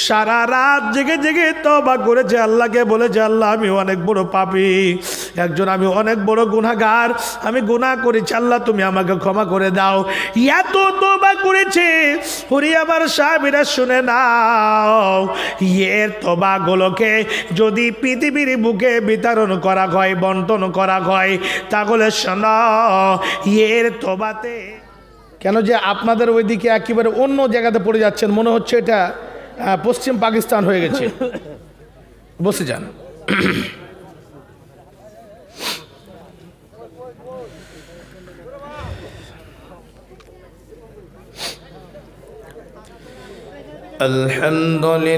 সারা রাত জেগে জেগে তওবা করেছে, আল্লাহকে বলেছে আল্লাহ আমি অনেক বড় পাপী একজন, আমি অনেক বড় গুনাহগার, আমি গুনাহ করেছি আল্লাহ তুমি আমাকে ক্ষমা করে দাও। এত তওবা করেছে। ওরে আমার সাহাবীরা শুনে নাও, এর তওবাগুলোকে যদি পৃথিবীর বুকে বিতরণ করা হয়, বন্টন করা হয়, তাহলে শোনো এর তওবাতে কেন যে আপনাদের ওইদিকে একেবারে অন্য জায়গাতে পড়ে যাচ্ছেন, মনে হচ্ছে এটা পশ্চিম পাকিস্তান হয়ে গেছে। বসে যান।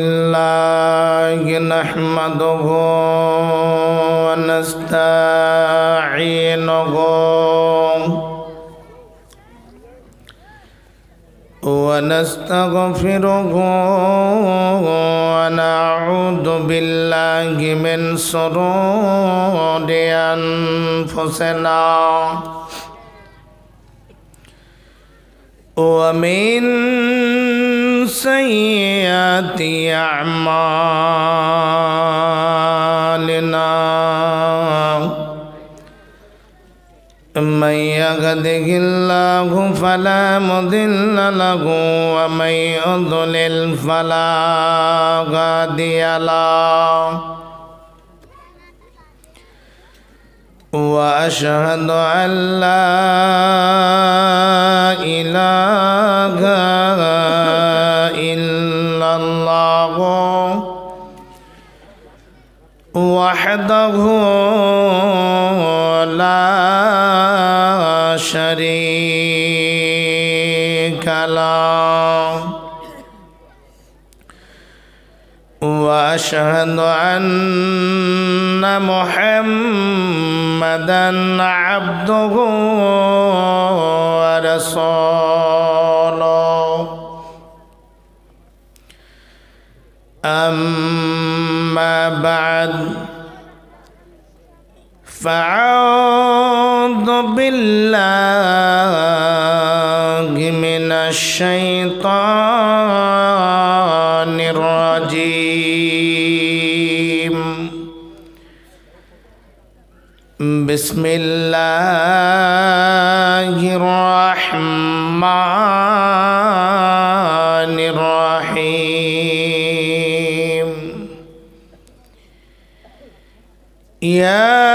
আলহামদুলিল্লাহ নাহমাদুহু ওয়া নাস্তাঈনুহু ونستغفره ونعوذ بالله من شرور أنفسنا ومن سيئات أعمالنا من يهده الله فلا مضل له ومن يضلل فلا هادي له وأشهد أن لا إله إلا الله وحده لا شريك له وأشهد أن محمدًا عبده ورسوله أما بعد فأعوذ بالله من الشيطان الرجيم بسم الله الرحمن الرحيم يا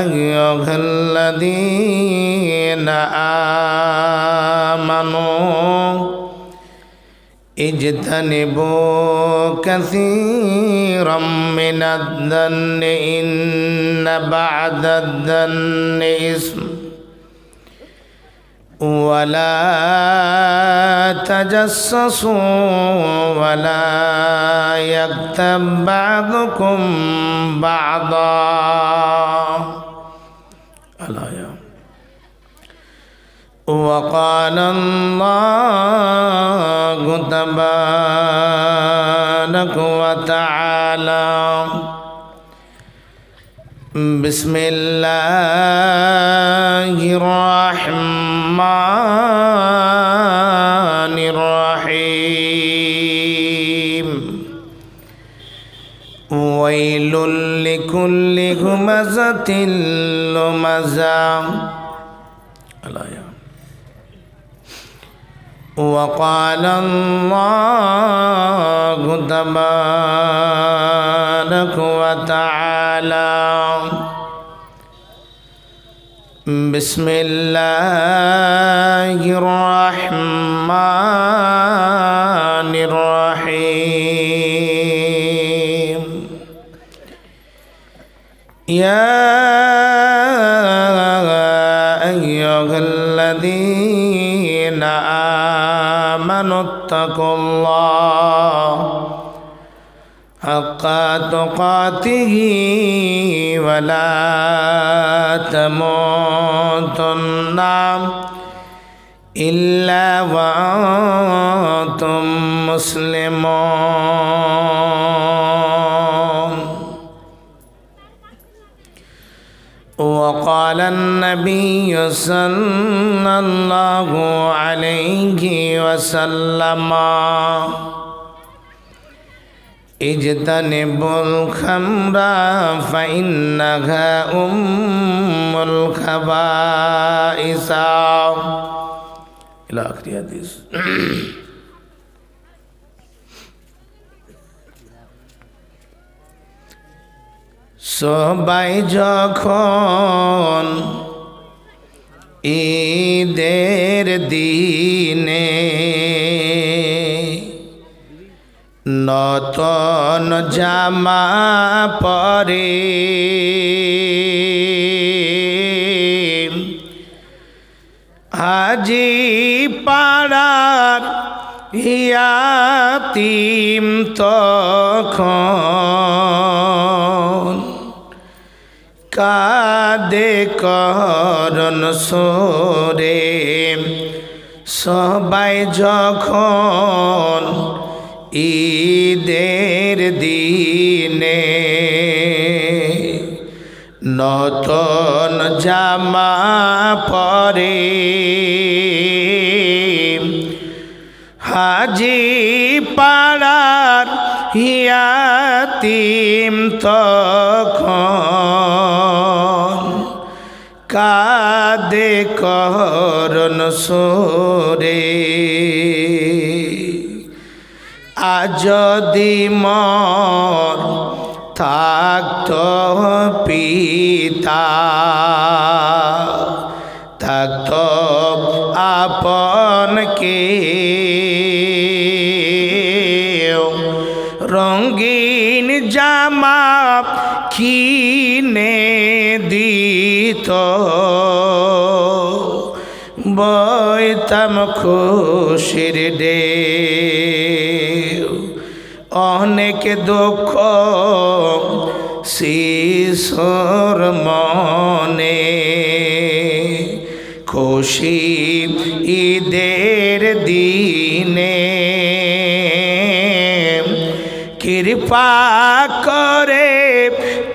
أيها الذين آمنوا اجتنبوا كثيرا من الظن إن بعد الظن إثم ولا تجسسوا ولا يغتب بعضكم بعضا الآية وقال الله تبارك وتعالى بسم الله الرحمن الرحيم ويل لكل همزة لمزة الآية وقال الله تبارك وتعالى بسم الله الرحمن الرحيم يا أيها الذين آمنوا اتقوا الله حق تقاته ولا تموتن إلا وأنتم مسلمون وقال النبي صلى الله عليه وسلم اجتنبوا الخمر فإنها أم الخبائث إلى آخر الحديث সবাই যখন ঈদের দিনে নতুন জামা পরে হাজি পাড়ার ইয়াতিম তখন কাঁদে করুণ সুরে সবাই যখন ঈদের দিনে নতুন জামা পরে হাজি পাড়ার ইয়াতিম তখন কাঁদে করুণ সুরে আজ যদি মোর থাকত পিতা থাকত আপন কে রঙিন জামা কিনে দিত বইতাম খুশির ঢেউ অনেক দুঃখ শিশুর মনে খুশি ঈদের দিনে কৃপা করে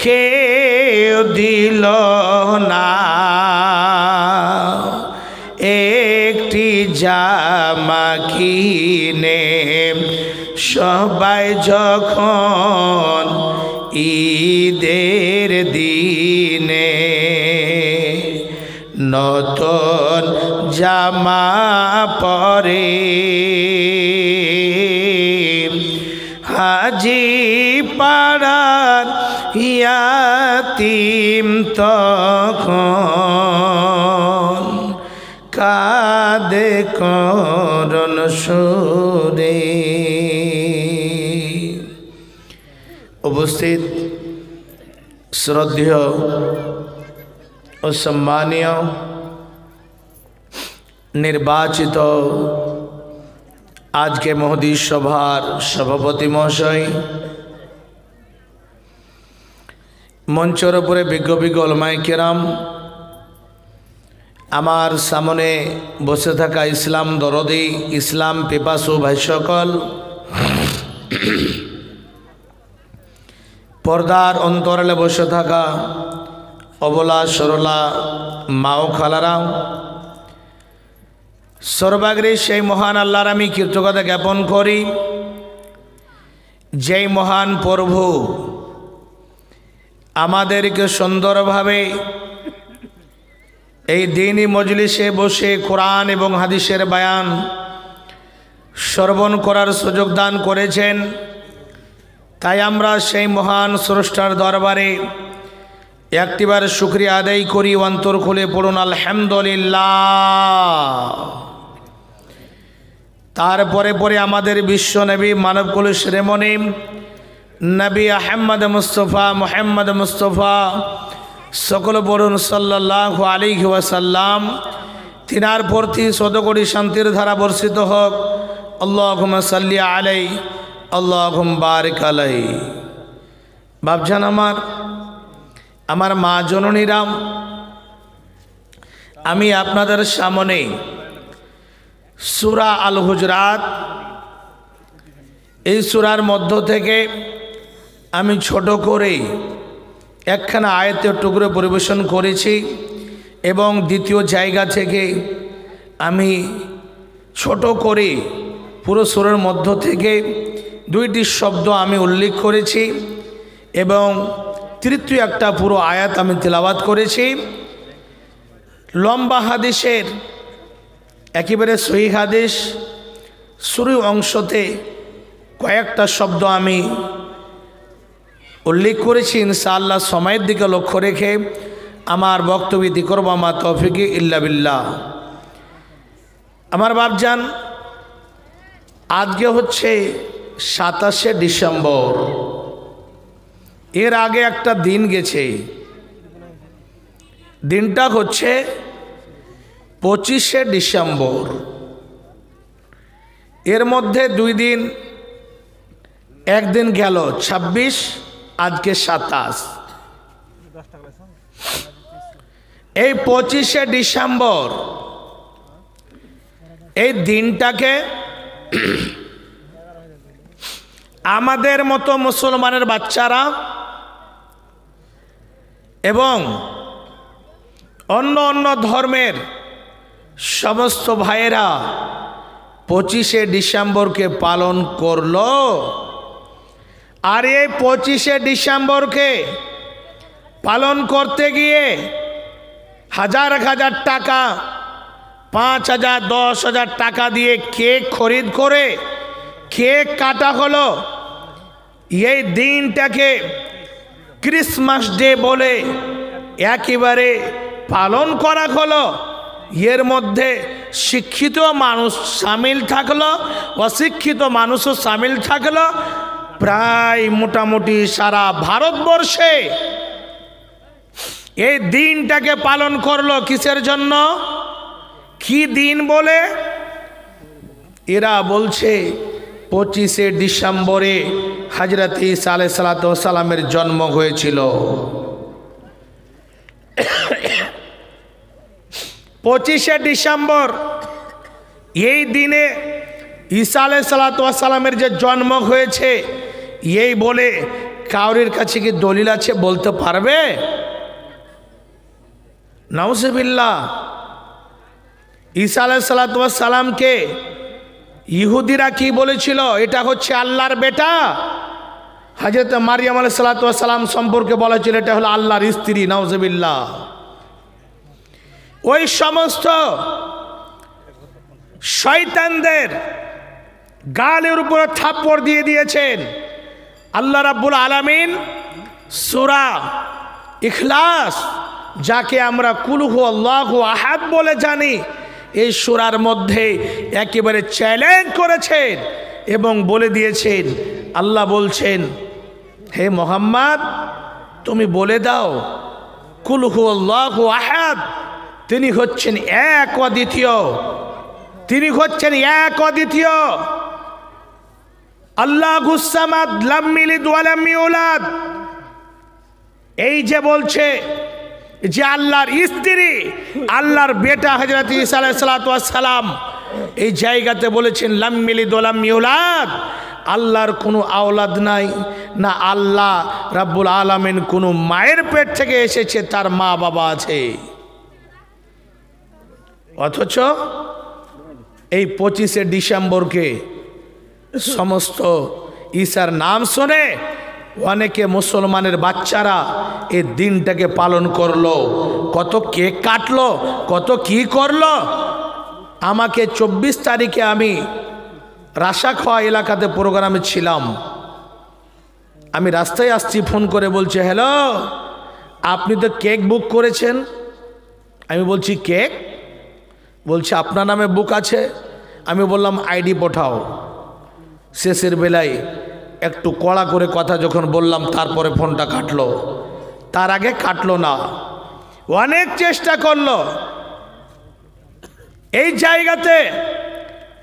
কেউ দিল না একটি জামা কিনে সবাই যখন ঈদের দিনে নতুন জামা পরে হাজি পাড়ার ইয়াতিম তখন কাঁদে করুণ সুরে। উপস্থিত শ্রদ্ধেয় ও সম্মানীয় নির্বাচিত আজকে মহোদয় সভার সভাপতি মহাশয়, মঞ্চের উপরে বিজ্ঞ বিজ্ঞ উলামায়ে কেরাম, আমার সামনে বসে থাকা ইসলাম দরদি ইসলাম পিপাসু ভাই সকল, পর্দার অন্তরালে বসে থাকা অবলা সরলা মা ও খালারা, সর্বাগ্রে সেই মহান আল্লাহর আমি কৃতজ্ঞতা জ্ঞাপন করি যেই মহান প্রভু আমাদেরকে সুন্দরভাবে এই দ্বীনি মজলিসে বসে কোরআন এবং হাদিসের বয়ান শ্রবণ করার সুযোগ দান করেছেন। তাই আমরা সেই মহান স্রষ্টার দরবারে একটিবার শুকরিয়া আদায় করি, অন্তর খুলে পড়ুন আলহামদুলিল্লাহ। তারপরে পরে আমাদের বিশ্ব নবী মানবকুল শিরোমণি নবী আহমদ মুস্তফা মুহাম্মদ মুস্তফা সকল পড়ুন সাল্লাল্লাহু আলাইহি ওয়াসাল্লাম। তিনার প্রতি শতকোটি শান্তির ধারা বর্ষিত হোক। আল্লাহুম্মা সাল্লি আলাইহি আল্লাহুম্মা বারিক আলাইহি। বাপজান আমার মা জননীরাম, আমি আপনাদের সামনে সূরা আল হুজরাত এই সূরার মধ্য থেকে আমি ছোট করে একখানা আয়াতের টুকরো পরিবেশন করেছি এবং দ্বিতীয় জায়গা থেকে আমি ছোট করে পুরো সূরার মধ্য থেকে দুইটি শব্দ আমি উল্লেখ করেছি এবং তৃতীয় একটা পুরো আয়াত আমি তেলাওয়াত করেছি। লম্বা হাদিসের একেবারে সহিহ হাদিস শুরু অংশতে কয়েকটা শব্দ আমি উল্লেখ করেছি। ইনশাআল্লাহ সময়ের দিকে লক্ষ্য রেখে আমার বক্তব্য ইতি করব, আমার তৌফিক ইল্লা বিল্লাহ। আমার বাপজান, আজকে হচ্ছে 27শে ডিসেম্বর। এর আগে একটা দিন গেছে, দিনটা হচ্ছে 25শে ডিসেম্বর। এর মধ্যে 2 দিন, একদিন গেল 26, আজকে 27। এই 25শে ডিসেম্বর এই দিনটাকে আমাদের মতো মুসলমানের বাচ্চারা এবং অন্য অন্য ধর্মের সমস্ত ভাইয়েরা 25শে ডিসেম্বরকে পালন করলো। আর এই 25শে ডিসেম্বরকে পালন করতে গিয়ে হাজার হাজার টাকা, 5,000 10,000 টাকা দিয়ে কেক খরিদ করে কেক কাটা হলো। এই দিনটাকে ক্রিসমাস ডে বলে একেবারে পালন করা হলো। এর মধ্যে শিক্ষিত মানুষ সামিল থাকলো, অশিক্ষিত মানুষও সামিল থাকলো। প্রায় মোটামুটি সারা ভারতবর্ষে এই দিনটাকে পালন করলো। কিসের জন্য, কি দিন বলে? এরা বলছে 25শে ডিসেম্বরে হযরত ঈসা আলাইহিস সালাতু ওয়াস সালামের জন্ম হয়েছিল। 25শে ডিসেম্বর এই দিনে ঈসা আলাইহিস সালাতু ওয়াস সালামের যে জন্ম হয়েছে এই বলে কাউরির কাছে কি দলিল আছে বলতে পারবে? নাউজুবিল্লাহ। ঈসা আলাইহিস সালাতু ওয়াস সালামকে ইহুদিরা কি বলেছিল? এটা হচ্ছে আল্লাহর বেটা। হযরত মারিয়াম আলাইহিস সালাতু ওয়াস সালাম সম্পর্কে বলা হয়েছিল এটা হলো আল্লাহর স্ত্রী। নাউজুবিল্লাহ। ওই সমস্ত শয়তানদের গালের উপরে থাপ্পড় দিয়ে দিয়েছেন আল্লাহ রাব্বুল আলামিন। সূরা ইখলাস, যাকে আমরা কুল হুয়াল্লাহু আহাদ বলে জানি, এই সূরার মধ্যে একেবারে চ্যালেঞ্জ করেছেন এবং বলে দিয়েছেন, আল্লাহ বলছেন, হে মুহাম্মদ তুমি বলে দাও কুল হুয়াল্লাহু আহাদ, তিনি হচ্ছেন এক অদ্বিতীয়, তিনি হচ্ছেন এক অদ্বিতীয়। আল্লাহুস সামাদ লাম ইয়ালিদ ওয়া লাম ইউলাদ। এই যে বলছে যে আল্লাহর স্ত্রী, আল্লাহর বেটা হযরত ঈসা আলাইহিস সালাতু ওয়াস সালাম, এই জায়গাতে বলেছেন লাম ইয়ালিদ ওয়া লাম ইউলাদ, আল্লাহর কোনো আওলাদ নাই, না আল্লাহ রাব্বুল আলামিন কোনো মায়ের পেট থেকে এসেছে, তার মা বাবা আছে। অথচ এই 25শে ডিসেম্বরকে সমস্ত ঈসার নাম শুনে অনেকে মুসলমানের বাচ্চারা এই দিনটাকে পালন করলো, কত কেক কাটলো, কত কি করলো। আমাকে 24 তারিখে আমি রাশাখোয়া এলাকাতে প্রোগ্রামে ছিলাম। আমি রাস্তায় আসছি, ফোন করে বলছে, হ্যালো আপনি তো কেক বুক করেছেন। আমি বলছি কেক? বলছে আপনার নামে বুক আছে। আমি বললাম আইডি পাঠাও। শেষের বেলায় একটু কড়া করে কথা যখন বললাম, তারপরে ফোনটা কাটলো। তার আগে কাটলো না, অনেক চেষ্টা করলো। এই জায়গাতে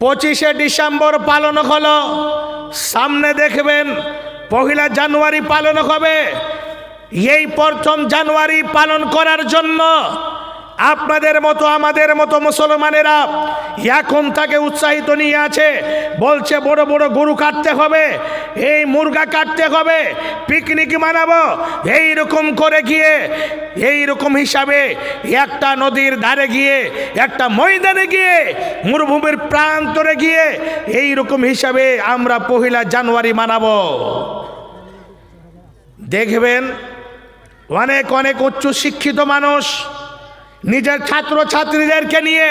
25শে ডিসেম্বর পালন হলো, সামনে দেখবেন 1 জানুয়ারি পালন হবে। এই 1 জানুয়ারি পালন করার জন্য আপনাদের মতো আমাদের মতো মুসলমানেরা এখন তাকে উৎসাহিত নিয়ে আছে, বলছে বড় বড় গরু কাটতে হবে, এই মুরগা কাটতে হবে, পিকনিক মানাবো। এইরকম করে গিয়ে এইরকম হিসাবে একটা নদীর ধারে গিয়ে, একটা ময়দানে গিয়ে, মরুভূমির প্রান্তরে গিয়ে এইরকম হিসাবে আমরা 1 জানুয়ারি মানাবো। দেখবেন অনেক অনেক উচ্চ শিক্ষিত মানুষ নিজের ছাত্র ছাত্রীদেরকে নিয়ে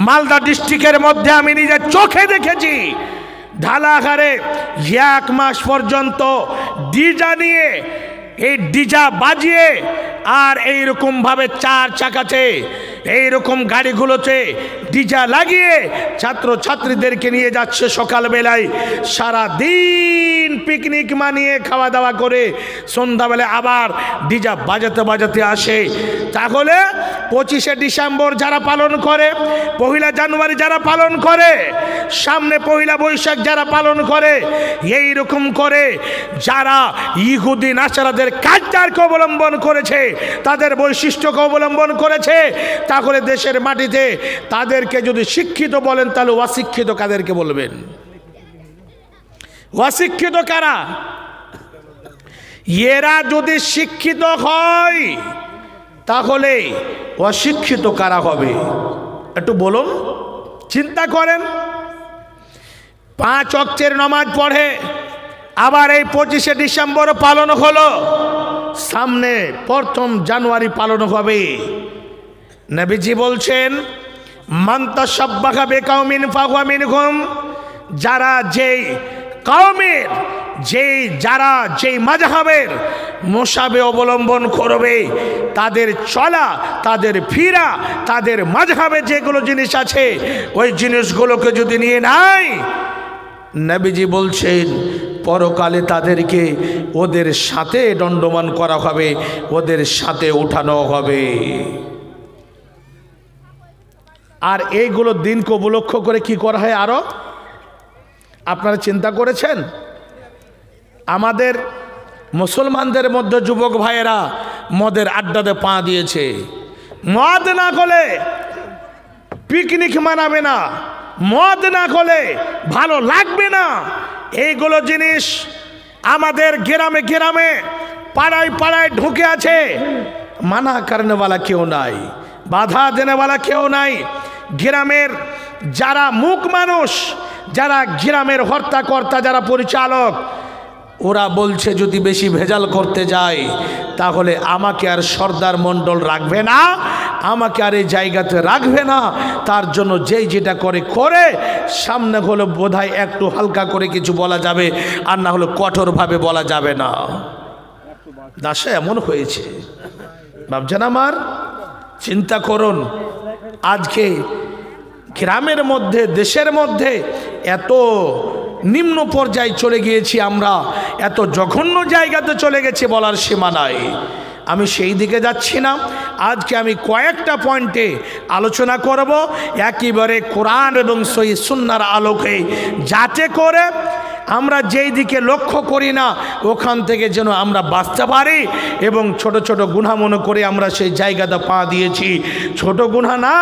মালদা ডিস্ট্রিক্টের মধ্যে আমি নিজের চোখে দেখেছি, ঢালাঘারে 1 মাস পর্যন্ত ডিজা নিয়ে, এই ডিজা বাজিয়ে আর এইরকম ভাবে 4 চাকাতে এইরকম গাড়িগুলোতে ডিজা লাগিয়ে ছাত্র ছাত্রীদেরকে নিয়ে যাচ্ছে সকালবেলায়, সারা দিন পিকনিক মানিয়ে খাওয়া দাওয়া করে সন্ধ্যাবেলায় আবার ডিজা বাজাতে বাজাতে আসে। তাহলে 25শে ডিসেম্বর যারা পালন করে, 1 জানুয়ারি যারা পালন করে, সামনে 1 বৈশাখ যারা পালন করে, এই রকম করে যারা ইহুদি নাসারাদের কালচারকে অবলম্বন করেছে, তাদের বৈশিষ্ট্যকে অবলম্বন করেছে, তাহলে দেশের মাটিতে তাদেরকে যদি শিক্ষিত বলেন তাহলে অশিক্ষিত কাদেরকে বলবেন? অশিক্ষিত কারা? এরা যদি শিক্ষিত হয় তাহলে অশিক্ষিত কারা হবে? একটু বলুন, চিন্তা করেন। 5 ওয়াক্তের নামাজ পড়ে, আবার এই 25শে ডিসেম্বর পালন হলো, সামনে 1 জানুয়ারি পালন হবে। নবীজি বলছেন, মান তাশাব্বাহা বিকাউমিন ফাহুয়া মিনহুম, যারা যেই কওমের যারা যেই মাযহাবের মোসাবে অবলম্বন করবে, তাদের চলা, তাদের ফিরা, তাদের মাযহাবে যেগুলো জিনিস আছে ওই জিনিসগুলোকে যদি নিয়ে নাই, নবীজি বলছেন পরকালে তাদেরকে ওদের সাথে দণ্ডমান করা হবে, ওদের সাথে উঠানো হবে। আর এইগুলো দিনকে উপলক্ষ করে কি করা হয় আরো আপনারা চিন্তা করেছেন? আমাদের মুসলমানদের মধ্যে যুবক ভাইয়েরা মদের আড্ডাতে পা দিয়েছে। মদ না খেলে পিকনিক মানাবে না, মদ না খেলে ভালো লাগবে না। এইগুলো জিনিস আমাদের গ্রামে গ্রামে পাড়ায় পাড়ায় ঢুকে আছে। মানা করনেওয়ালা কেউ নাই, বাধা দেনেওয়ালা কেউ নাই। গ্রামের যারা মুখ মানুষ, যারা গ্রামের হর্তাকর্তা, যারা পরিচালক, ওরা বলছে যদি বেশি ভেজাল করতে যায় তাহলে আমাকে আর সর্দার মণ্ডল রাখবে না, আমাকে আর এই জায়গাতে রাখবে না। তার জন্য যেই যেটা করে করে, সামনে হলে বোধহয় একটু হালকা করে কিছু বলা যাবে, আর না হলে কঠোরভাবে বলা যাবে না। দাসে এমন হয়েছে ভাবছেন আমার। চিন্তা করুন, আজকে গ্রামের মধ্যে, দেশের মধ্যে এত নিম্ন পর্যায়ে চলে গিয়েছি আমরা, এত জঘন্য জায়গাতে চলে গেছি বলার সীমা নাই। আমি সেই দিকে যাচ্ছি না। আজকে আমি কয়েকটা পয়েন্টে আলোচনা করব, একেবারে কোরআন এবং সহিহ সুন্নাহর আলোকে, যাতে করে আমরা যেই দিকে লক্ষ্য করি না ওখান থেকে যেন আমরা বাঁচতে পারি। এবং ছোট ছোট গুনাহ মনে করে আমরা সেই জায়গাতে পা দিয়েছি। ছোট গুনাহ না,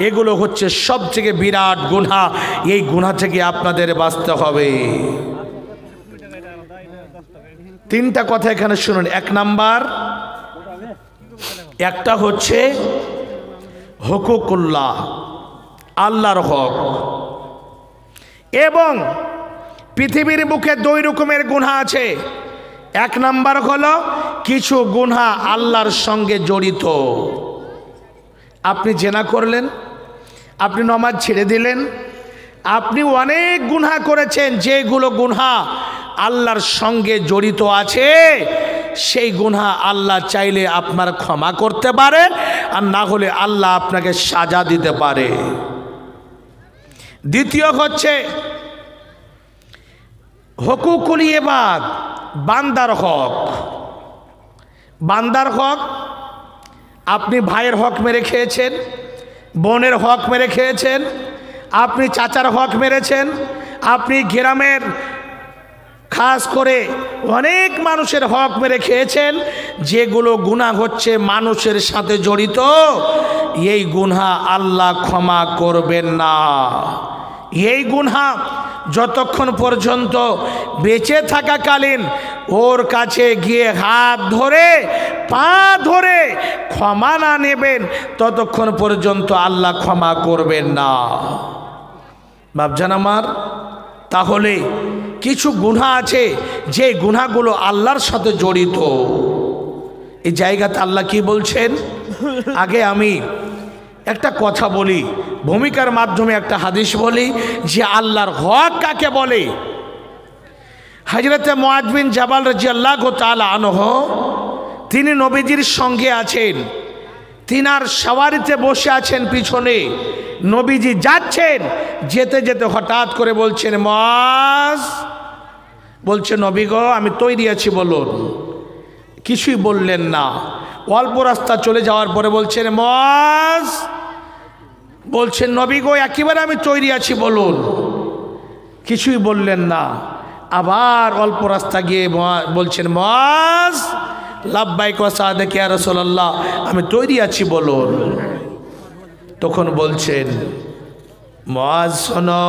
এগুলো হচ্ছে সবথেকে বিরাট গুনাহ। এই গুনাহ থেকে আপনাদের বাঁচতে হবে। 3টা কথা এখানে শুনুন। 1 নাম্বার, একটা হচ্ছে হুকুকুল্লাহ, আল্লাহর হক। এবং পৃথিবীর বুকে 2 রকমের গুনাহ আছে। 1 নাম্বার হলো কিছু গুনাহ আল্লাহর সঙ্গে জড়িত। আপনি জেনা করলেন, আপনি নামাজ ছেড়ে দিলেন, আপনি অনেক গুনাহ করেছেন, যেগুলো গুনাহ আল্লাহর সঙ্গে জড়িত আছে। সেই গুনাহ আল্লাহ চাইলে আপনার ক্ষমা করতে পারে, আর না হলে আল্লাহ আপনাকে সাজা দিতে পারে। দ্বিতীয় হচ্ছে হুকুকুল ইবাদ, বান্দার হক। বান্দার হক, আপনি ভাইয়ের হক মেরে খেয়েছেন, বোনের হক মেরে খেয়েছেন, আপনি চাচার হক মেরেছেন, আপনি গ্রামের খাস করে অনেক মানুষের হক মেরে খেয়েছেন। যেগুলো গুনাহ হচ্ছে মানুষের সাথে জড়িত, এই গুনাহ আল্লাহ ক্ষমা করবেন না। এই গুনাহ যতক্ষণ পর্যন্ত বেঁচে থাকাকালীন ওর কাছে গিয়ে হাত ধরে পা ধরে ক্ষমা না নেবেন ততক্ষণ পর্যন্ত আল্লাহ ক্ষমা করবেন না। বাপজান আমার, তাহলে কিছু গুনাহ আছে যে গুনাহগুলো আল্লাহর সাথে জড়িত। এই জায়গাতে আল্লাহ কি বলছেন? আগে আমি একটা কথা বলি, ভূমিকার মাধ্যমে একটা হাদিস বলি যে আল্লাহর হক কাকে বলে। হযরতে মুআয বিন জাবাল রাদিয়াল্লাহু তাআলা আনহু তিনি নবীজির সঙ্গে আছেন, তিনার সওয়ারিতে বসে আছেন পিছনে, নবীজি যাচ্ছেন, যেতে যেতে হঠাৎ করে বলছেন মুআয, বলছে নবী গো আমি তৈরি আছি বলুন। কিছুই বললেন না। অল্প রাস্তা চলে যাওয়ার পরে বলছেন মুআয, বলছেন নবী গো একেবারে আমি তৈরি আছি বলুন। কিছুই বললেন না। আবার অল্প রাস্তা গিয়ে বলছেন মুআয, লাব্বাইক ওয়া সাদাক ইয়া রাসূলুল্লাহ, আমি তৈরি আছি বলুন। তখন বলছেন মুআয শোনো,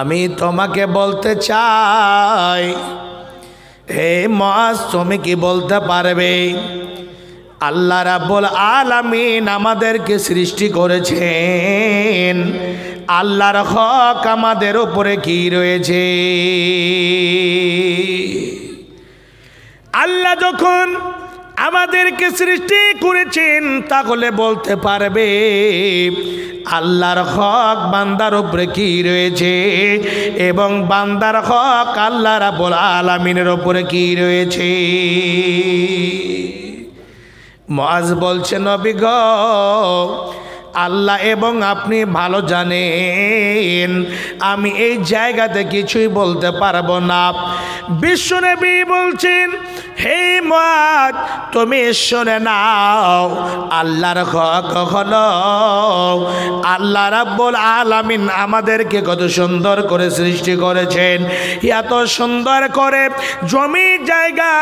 আমি তোমাকে বলতে চাই, হে মুআয তুমি কি বলতে পারবে আল্লাহ রাব্বুল আলামিন আমাদেরকে সৃষ্টি করেছেন, আল্লাহর হক আমাদের উপরে কি রয়েছে? আল্লাহ যখন আমাদেরকে সৃষ্টি করেছেন তাহলে বলতে পারবে আল্লাহর হক বান্দার উপরে কি রয়েছে এবং বান্দার হক আল্লাহ রাব্বুল আলামিনের উপরে কি রয়েছে? মুআয বলছেন নবী গো আল্লাহ এবং আপনি ভালো জানেন আমি এই জায়গাতে কিছুই বলতে পারবো না। বিশ্বনবী বলছেন হে মুআয তুমি শুনে নাও, আল্লাহর হক হলো আল্লাহ রাব্বুল আলামিন আমাদেরকে কত সুন্দর করে সৃষ্টি করেছেন, এত সুন্দর করে জমি জায়গা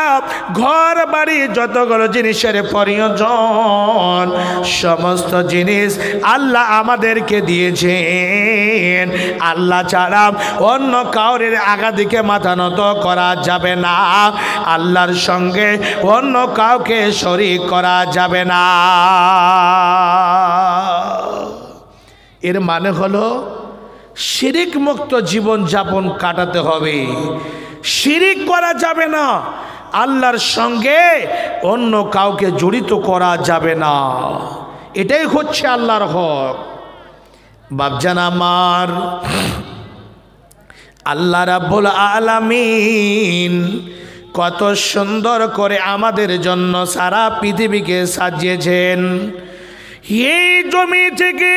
ঘর বাড়ি যতগুলো জিনিসের প্রয়োজন সমস্ত জিনিস আল্লাহ আমাদেরকে দিয়েছেন। আল্লাহ ছাড়া অন্য কাউরের আগাদিকে মাথা নত করা যাবে না, আল্লাহর সঙ্গে অন্য কাউকে শরীক করা যাবে না। এর মানে হলো শিরিক মুক্ত জীবন যাপন কাটাতে হবে, শিরিক করা যাবে না, আল্লাহর সঙ্গে অন্য কাউকে জড়িত করা যাবে না। এটাই হচ্ছে আল্লাহর হক। বাপজান আমার, আল্লাহ রাব্বুল আলামিন কত সুন্দর করে আমাদের জন্য সারা পৃথিবীকে সাজিয়েছেন। এই জমি থেকে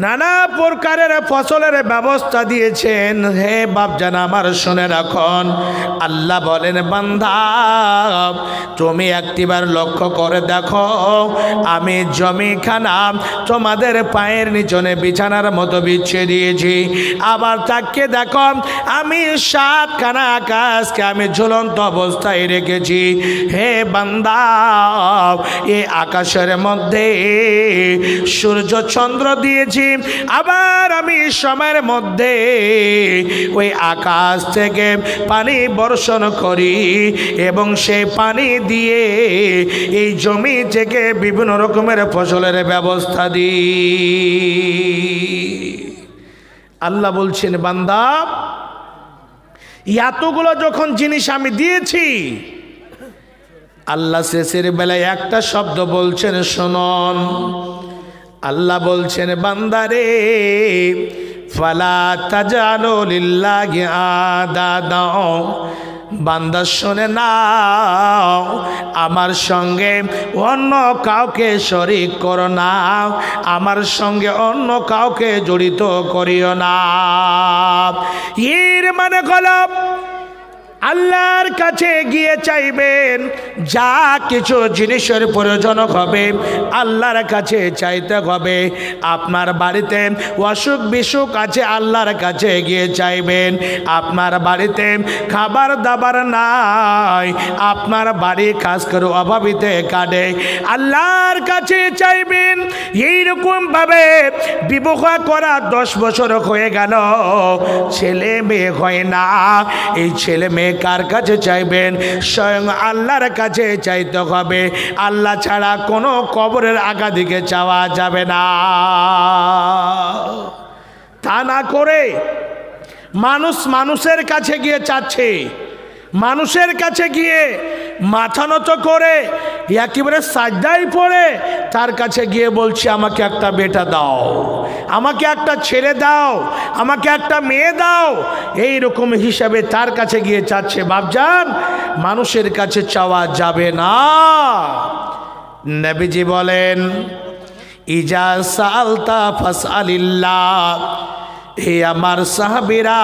নানা প্রকারের ফসলের ব্যবস্থা দিয়েছেন। হে বাপজান আমার শুনে রাখুন, আল্লাহ বলেন বান্দা তুমি একটিবার লক্ষ্য করে দেখো, আমি জমিখানা তোমাদের পায়ের নিচনে বিছানার মতো বিছিয়ে দিয়েছি। আবার তাকে দেখো আমি 7খানা আকাশকে আমি ঝুলন্ত অবস্থায় রেখেছি। হে বান্দা এই আকাশের মধ্যে সূর্য চন্দ্র দিয়েছি, আবার আমি সময়ের মধ্যে ওই আকাশ থেকে পানি বর্ষণ করি এবং সেই পানি দিয়ে এই জমি থেকে বিভিন্ন রকমের ফসলের ব্যবস্থা দিই। আল্লাহ বলছেন বান্দা এতগুলো যখন জিনিস আমি দিয়েছি, আল্লাহ শেষের বেলায় একটা শব্দ বলছেন শুনুন। আল্লাহ বলছেন বান্দারে ফালা তাজালু লিল্লাহি আদাদা, বান্দা শুনে নাও আমার সঙ্গে অন্য কাউকে শরীক করো না, আমার সঙ্গে অন্য কাউকে জড়িত করিও না। এর মানে হলো আল্লাহর কাছে গিয়ে চাইবেন, যা কিছু জিনিসের প্রয়োজন হবে আল্লাহর কাছে চাইতে হবে। আপনার বাড়িতে অসুখ বিসুখ আছে, আল্লাহর কাছে গিয়ে চাইবেন। আপনার বাড়িতে খাবার দাবার নাই, আপনার বাড়ি খাস করে অভাবীতে কাটে, আল্লাহর কাছে চাইবেন। এইরকম ভাবে বিবাহ করা 10 বছর হয়ে গেল, ছেলে মেয়ে হয় না, এই ছেলে মেয়ে কার কাছে চাইবেন? স্বয়ং আল্লাহর কাছে চাইতে হবে। আল্লাহ ছাড়া কোনো কবরের আগা দিকে চাওয়া যাবে না। তা না করে মানুষ মানুষের কাছে গিয়ে চাচ্ছে, মানুষের কাছে গিয়ে মাথা নত করে একেবারে সাজদায় পড়ে তার কাছে গিয়ে বলছে আমাকে একটা বেটা দাও, আমাকে একটা ছেলে দাও, আমাকে একটা মেয়ে দাও, এই রকম হিসাবে তার কাছে গিয়ে চাচ্ছে। বাপজান, মানুষের কাছে চাওয়া যাবে না। নবীজি বলেন, ইজা সালতা ফাসআলিল্লাহ। হে আমার সাহাবীরা,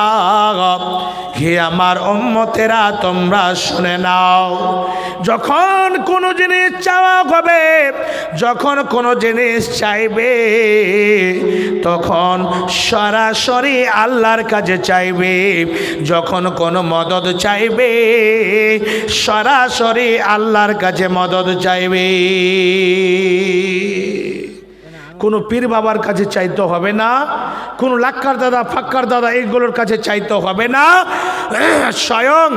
হে আমার উম্মতেরা, তোমরা শুনে নাও, যখন কোনো জিনিস চাওয়া হবে, যখন কোনো জিনিস চাইবে, তখন সরাসরি আল্লাহর কাছে চাইবে। যখন কোনো মদদ চাইবে, সরাসরি আল্লাহর কাছে মদদ চাইবে। কোনো পীর বাবার কাছে চাইতে হবে না, কোনো লাক্কার দাদা ফাক্কার দাদা এইগুলোর কাছে চাইতে হবে না। স্বয়ং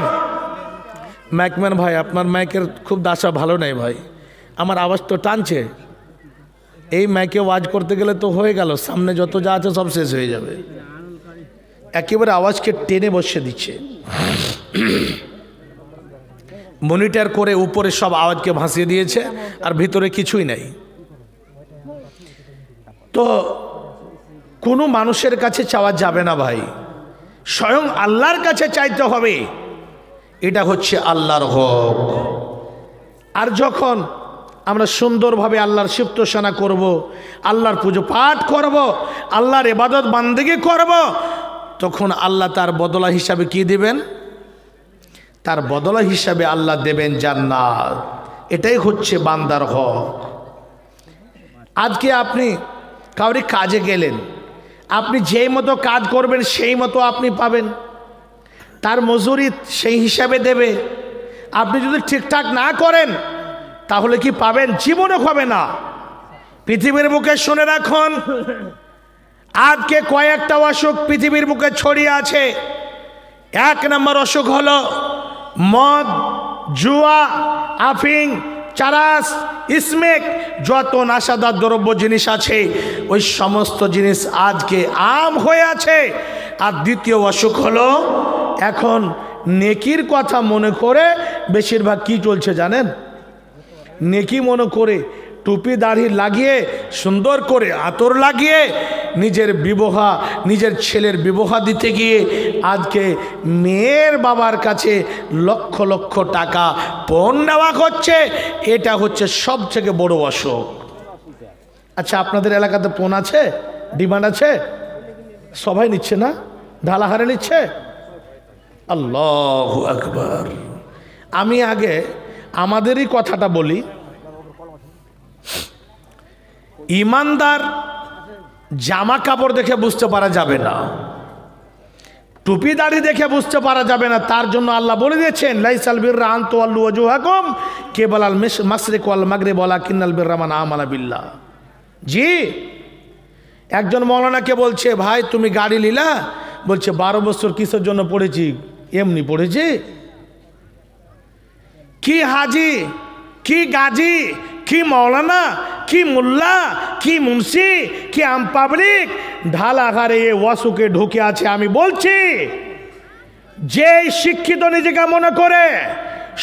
মাইকম্যান ভাই, আপনার মাইকের খুব দাসা ভালো নেই ভাই, আমার আওয়াজ তো টানছে। এই মাইকে ওয়াজ করতে গেলে তো হয়ে গেল, সামনে যত যা আছে সব শেষ হয়ে যাবে। একেবারে আওয়াজকে টেনে বসিয়ে দিচ্ছে, মনিটর করে উপরে সব আওয়াজকে ভাসিয়ে দিয়েছে, আর ভিতরে কিছুই নাই। তো কোনো মানুষের কাছে চাওয়া যাবে না ভাই, স্বয়ং আল্লাহর কাছে চাইতে হবে। এটা হচ্ছে আল্লাহর হক। আর যখন আমরা সুন্দরভাবে আল্লাহর সিফতোসানা করব, আল্লাহর পুজো পাঠ করব, আল্লাহর ইবাদত বান্দেগি করব, তখন আল্লাহ তার বদলা হিসাবে কি দিবেন? তার বদলা হিসাবে আল্লাহ দেবেন জান্নাত। এটাই হচ্ছে বান্দার হক। আজকে আপনি কাউরি কাজে গেলেন, আপনি যেই মতো কাজ করবেন সেই মতো আপনি পাবেন, তার মজুরি সেই হিসাবে দেবে। আপনি যদি ঠিকঠাক না করেন তাহলে কি পাবেন? জীবনও হবে না। পৃথিবীর বুকে শুনে রাখুন, আজকে কয়েকটা অসুখ পৃথিবীর বুকে ছড়িয়ে আছে। 1 নম্বর অসুখ হলো মদ, জুয়া, আফিং, চারাস, স্মেক, যত নাশাদার দ্রব্য জিনিস আছে ওই সমস্ত জিনিস আজকে আম হয়ে আছে। আর দ্বিতীয় অসুখ হলো এখন নেকির কথা মনে করে বেশিরভাগ কি চলছে জানেন? নেকি মনে করে টুপি দাড়ি লাগিয়ে সুন্দর করে আতর লাগিয়ে নিজের বিবাহ, নিজের ছেলের বিবাহ দিতে গিয়ে আজকে মেয়ের বাবার কাছে লক্ষ লক্ষ টাকা পণ নেওয়া হচ্ছে। এটা হচ্ছে সবথেকে বড় অসুখ। আচ্ছা, আপনাদের এলাকাতে পণ আছে, ডিমান্ড আছে? সবাই নিচ্ছে না? ঢালাহারে নিচ্ছে? আল্লাহু আকবার। আমি আগে আমাদেরই কথাটা বলি, ইমানদার জামা কাপড় দেখে বুঝতে পারা যাবে না, টুপি দাড়ি দেখে বুঝতে পারা যাবে না। তার জন্য আল্লাহ বলে দিয়েছেন, লাইসাল বিররা আন তুওয়াল্লু ওয়াজুহাকুম কিবালাল মাশরিক ওয়াল মাগরিব ওয়ালাকিন্নাল বিররা মান আমানা বিল্লাহ। জি, একজন মৌলানাকে বলছে, ভাই তুমি গাড়ি নিলা? বলছে 12 বছর কিসের জন্য পড়েছি? এমনি পড়েছি। কি হাজি, কি গাজী, কি মৌলানা, কি মোল্লা, কি মুন্সি, কি আম পাবলিক ঢালাঘারে এ ওয়াসুকে ঢুকে আছে। আমি বলছি, যে শিক্ষিত নিজেকে মনে করে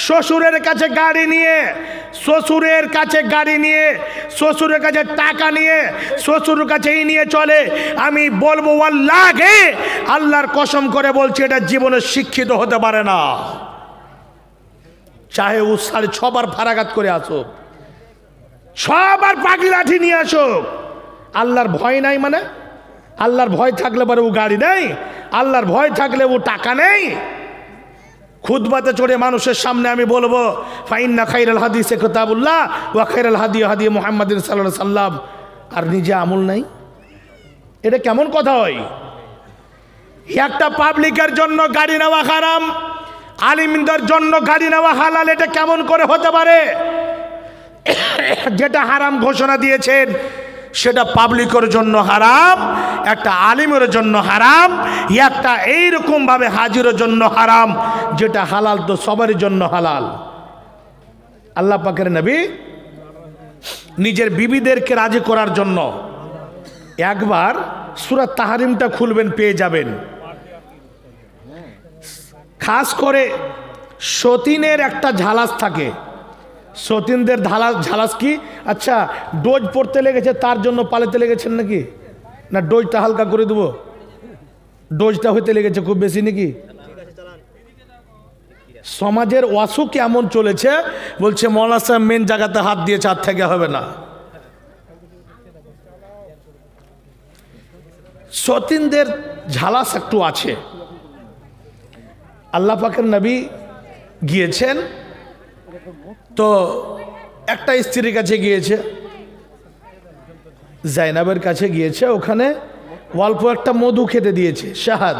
শ্বশুরের কাছে গাড়ি নিয়ে, শ্বশুরের কাছে গাড়ি নিয়ে, শ্বশুরের কাছে টাকা নিয়ে, শ্বশুরের কাছে এই নিয়ে চলে, আমি বলবো আল্লাহকে, আল্লাহর কসম করে বলছি, এটা জীবনে শিক্ষিত হতে পারে না। চাহে ও 6.5 বার ফারাগাত করে আসুক, 6 বার পাগলি লাঠি নিয়ে আসুক, আল্লাহর ভয় নাই মানে? আল্লাহর ভয় থাকলে পরে ও গাড়ি নেই, আল্লাহর ভয় থাকলে ও টাকা নেই। খুতবাতে চড়ে মানুষের সামনে আমি বলবো ফাইন্না খাইরাল হাদিসে কিতাবুল্লাহ ওয়া খাইরাল হাদি হাদি মুহাম্মাদিন সাল্লাল্লাহু আলাইহি সাল্লাম, আর নিজে আমল নাই? এটা কেমন কথা হয়? একটা পাবলিকের জন্য গাড়ি নেওয়া হারাম, আলিমদের জন্য গাড়ি নেওয়া হালাল, এটা কেমন করে হতে পারে? যেটা হারাম ঘোষণা দিয়েছেন সেটা পাবলিকের জন্য হারাম, একটা আলিমের জন্য হারাম, একটা এইরকম ভাবে হাজিরের জন্য হারাম, যেটা হালাল তো সবারই জন্য হালাল। আল্লাহ পাকের নবী নিজের বিবিদেরকে রাজি করার জন্য একবার সূরা তাহরিমটা খুলবেন, পেয়ে যাবেন। খাস করে সতীনের একটা ঝালাস থাকে, সতীনদের ঝালাস কি? আচ্ছা, ডোজ পড়তে লেগেছে তার জন্য পালাতে লেগেছেন নাকি? না ডোজটা হালকা করে দেবো? ডোজটা হইতে লেগেছে খুব বেশি নাকি? সমাজের অসুখ এমন চলেছে, বলছে মৌলানা সাহেব মেন জায়গাতে হাত দিয়েছে, হাত থেকে হবে না। সতীনদের ঝালাস একটু আছে। আল্লাহ পাকের নবী গিয়েছেন তো একটা স্ত্রীর কাছে গিয়েছে, জাইনাবের কাছে গিয়েছে, ওখানে অল্প একটা মধু খেতে দিয়েছে, শাহাদ।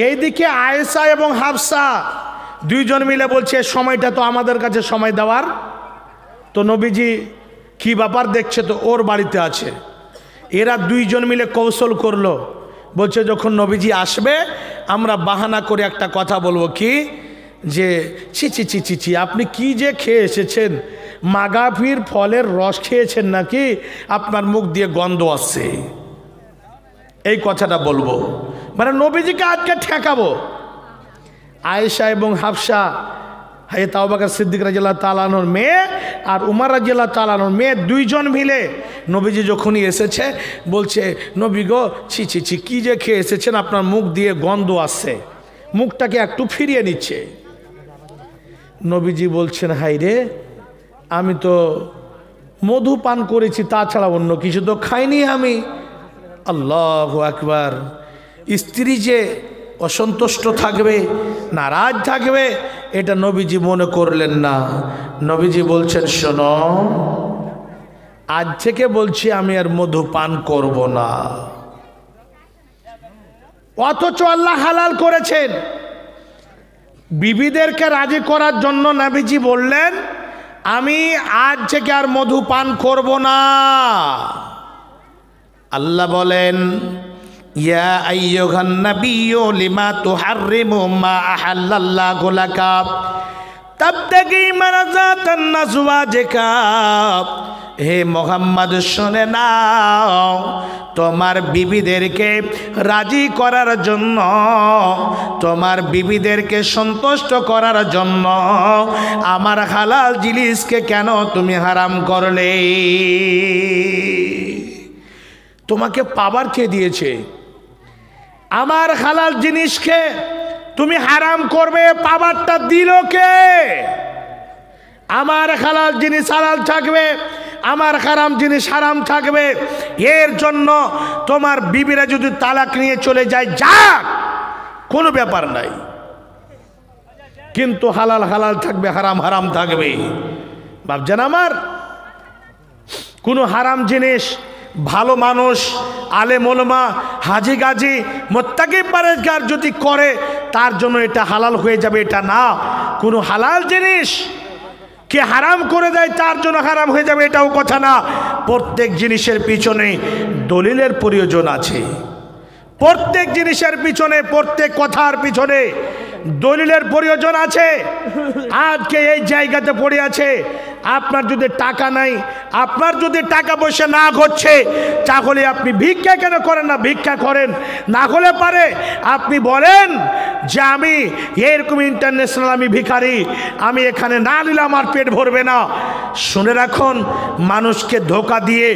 এইদিকে আয়েশা এবং হাফসা দুইজন মিলে বলছে সময়টা তো আমাদের কাছে সময় দেওয়ার, তো নবীজি কি ব্যাপার দেখছে তো ওর বাড়িতে আছে। এরা দুইজন মিলে কৌশল করলো, বলছে যখন নবীজি আসবে আমরা বাহানা করে একটা কথা বলবো, কি যে ছি ছি ছি ছি ছি আপনি কি যে খেয়ে এসেছেন, মাগাফির ফলের রস খেয়েছেন নাকি, আপনার মুখ দিয়ে গন্ধ আসছে, এই কথাটা বলবো, মানে নবীজিকে আজকে ঠেকাবো। আয়েশা এবং হাফসা, আবু বকর সিদ্দিক রাদিয়াল্লাহু তাআলা আনহুর মেয়ে আর উমর রাদিয়াল্লাহু তাআলা আনহুর মেয়ে দুইজন মিলে নবীজি যখনই এসেছে বলছে নবী গো ছি ছি ছি কী যে খেয়ে এসেছেন, আপনার মুখ দিয়ে গন্ধ আসছে, মুখটাকে একটু ফিরিয়ে নিচ্ছে। নবীজি বলছেন হাই রে, আমি তো মধু পান করেছি, তাছাড়া অন্য কিছু তো খাইনি আমি। আল্লাহু আকবার। স্ত্রী যে অসন্তুষ্ট থাকবে, নারাজ থাকবে, এটা নবীজি মনে করলেন না। নবীজি বলছেন শোনো, আজ থেকে বলছি আমি আর মধু পান করব না। অথচ আল্লাহ হালাল করেছেন। বিবিদেরকে রাজি করার জন্য নবীজি বললেন আমি আজ থেকে আর মধু পান করব না। আল্লাহ বলেন ইয়া আইয়ুহান নাবিয়্যু লিমা তুহাররিমু মা আহাল্লাল্লাহু লাকা তাবতাগি মারযাতান আজওয়াজিকা। হে মোহাম্মদ শুনে নাও, তোমার বিবিদেরকে রাজি করার জন্য, তোমার বিবিদেরকে সন্তুষ্ট করার জন্য আমার হালাল জিনিসকে কেন তুমি হারাম করলে? তোমাকে পাবার কে দিয়েছে? আমার হালাল জিনিসকে তুমি হারাম করবে, পাবারটা দিল কে? আমার হালাল জিনিস হালাল থাকবে, আমার হারাম জিনিস হারাম থাকবে। এর জন্য তোমার বিবিরা যদি তালাক নিয়ে চলে যায়, যাক, কোনো ব্যাপার নাই, কিন্তু হালাল হালাল থাকবে, হারাম হারাম থাকবে। ভাবছেন আমার কোনো হারাম জিনিস ভালো মানুষ, আলেম ওলামা, হাজি গাজি, মুত্তাকি পরেজগার যদি করে তার জন্য এটা হালাল হয়ে যাবে, এটা না। কোনো হালাল জিনিস কে হারাম করে দেয় তার জন্য হারাম হয়ে যাবে, এটাও কথা না। প্রত্যেক জিনিসের পিছনে দলিলের প্রয়োজন আছে, প্রত্যেক জিনিসের পিছনে, প্রত্যেক কথার পিছনে দলিলের প্রয়োজন আছে। আজকে এই জায়গাতে পড়ে আছে, আপনার যদি টাকা নাই, আপনার যদি টাকা পয়সা না ঘটছে, তাহলে আপনি ভিক্ষা কেন করেন না? ভিক্ষা করেন। না হলে পারে আপনি বলেন যে আমি এরকম ইন্টারন্যাশনাল আমি ভিখারি, আমি এখানে না নিলে আমার পেট ভরবে না। শুনে রাখুন, মানুষকে ধোকা দিয়ে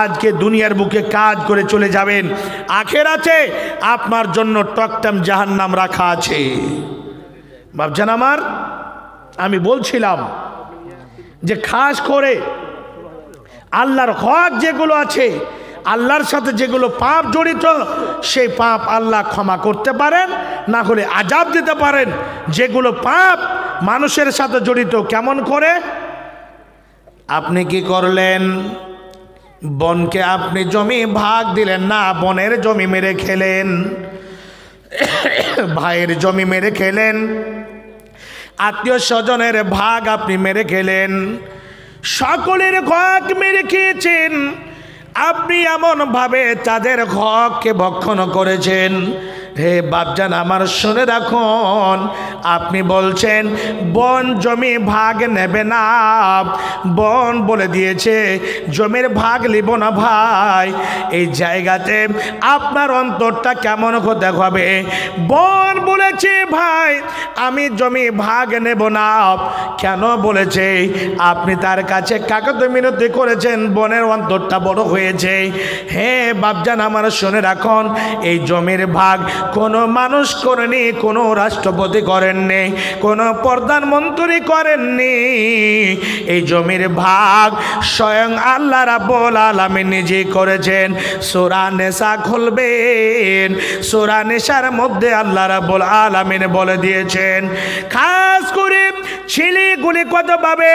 আজকে দুনিয়ার বুকে কাজ করে চলে যাবেন, আখেরাতে আপনার জন্য টকটাম জাহান্নাম রাখা আছে। ভাবছেন আমার, আমি বলছিলাম যে খাস করে আল্লাহর হক যেগুলো আছে, আল্লাহর সাথে যেগুলো পাপ জড়িত, সেই পাপ আল্লাহ ক্ষমা করতে পারেন, না হলে আযাব দিতে পারেন। যেগুলো পাপ মানুষের সাথে জড়িত। কেমন করে? আপনি কি করলেন? বোনকে আপনি জমি ভাগ দিলেন না, বোনের জমি মেরে খেলেন, ভাইয়ের জমি মেরে খেলেন, আত্মীয় স্বজনের ভাগ আপনি মেরে খেলেন, সকলের হক মেরে খেয়েছেন। আপনি এমনভাবে তাদের হককে ভক্ষণ করেছেন। হে বাপজান আমার শুনে রাখুন, আপনি বলছেন বোন জমি ভাগ নেবে না, বোন বলে দিয়েছে জমির ভাগ নিব না ভাই। এই জায়গাতে আপনার অন্তরটা কেমন হতে হবে? বোন বলেছে ভাই আমি জমি ভাগ নেব না, কেন বলেছে? আপনি তার কাছে কাকতি মিনতি করেছেন, বোনের অন্তরটা বড় হয়েছে। হে বাপজান আমার শুনে রাখুন, এই জমির ভাগ কোনো মানুষ করেনি, কোনো রাষ্ট্রপতি করেননি, কোনো প্রধানমন্ত্রী করেননি। এই জমির ভাগ স্বয়ং আল্লাহ রাব্বুল আলামিন নিজেই করেছেন। সূরা নিসা খুলবেন, সূরা নিসার মধ্যে আল্লাহ রাব্বুল আলামিন বলে দিয়েছেন খাস করে ছেলেগুলি কত পাবে,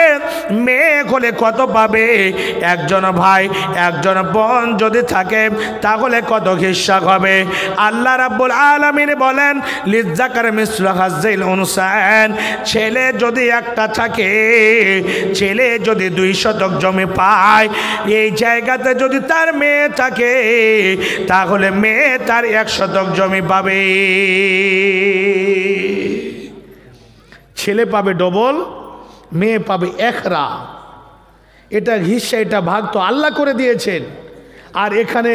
মেয়েগুলি কত পাবে। একজন ভাই একজন বোন যদি থাকে তাহলে কত হিস্সা হবে। আল্লাহ রাব্বুল আলামিন বলেন লিজ্জাকার মিসলু হাজ্জিল উনসায়াইন, ছেলে যদি একটা থাকে, ছেলে যদি 2 শতক জমি পায়, এই জায়গাতে যদি তার মেয়ে থাকে তাহলে মেয়ে তার 1 শতক জমি পাবে। ছেলে পাবে ডবল, মেয়ে পাবে একরা। এটা হিস্সা, এটা ভাগ তো আল্লাহ করে দিয়েছেন। আর এখানে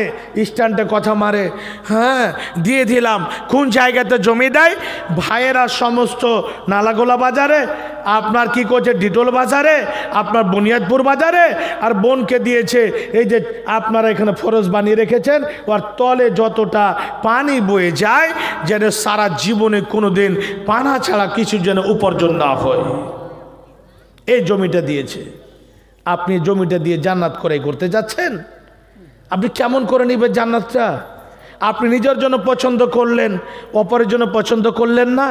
স্ট্যান্ডে কথা মারে, হ্যাঁ দিয়ে দিলাম। কোন জায়গাতে জমি দেয়? ভাইয়েরা সমস্ত নালাগোলা বাজারে, আপনার কি করছে ডিটোল বাজারে, আপনার বুনিয়াদপুর বাজারে, আর বোনকে দিয়েছে এই যে আপনারা এখানে ফরজ বানিয়ে রেখেছেন, আর তলে যতটা পানি বয়ে যায় যেন সারা জীবনে কোনো দিন পানা ছাড়া কিছু যেন উপার্জন না হয়, এই জমিটা দিয়েছে। আপনি জমিটা দিয়ে জান্নাত করে করতে যাচ্ছেন। আপনি কেমন করে নেবেন জান্নাতটা? আপনি নিজের জন্য পছন্দ করলেন, অপরের জন্য পছন্দ করলেন না।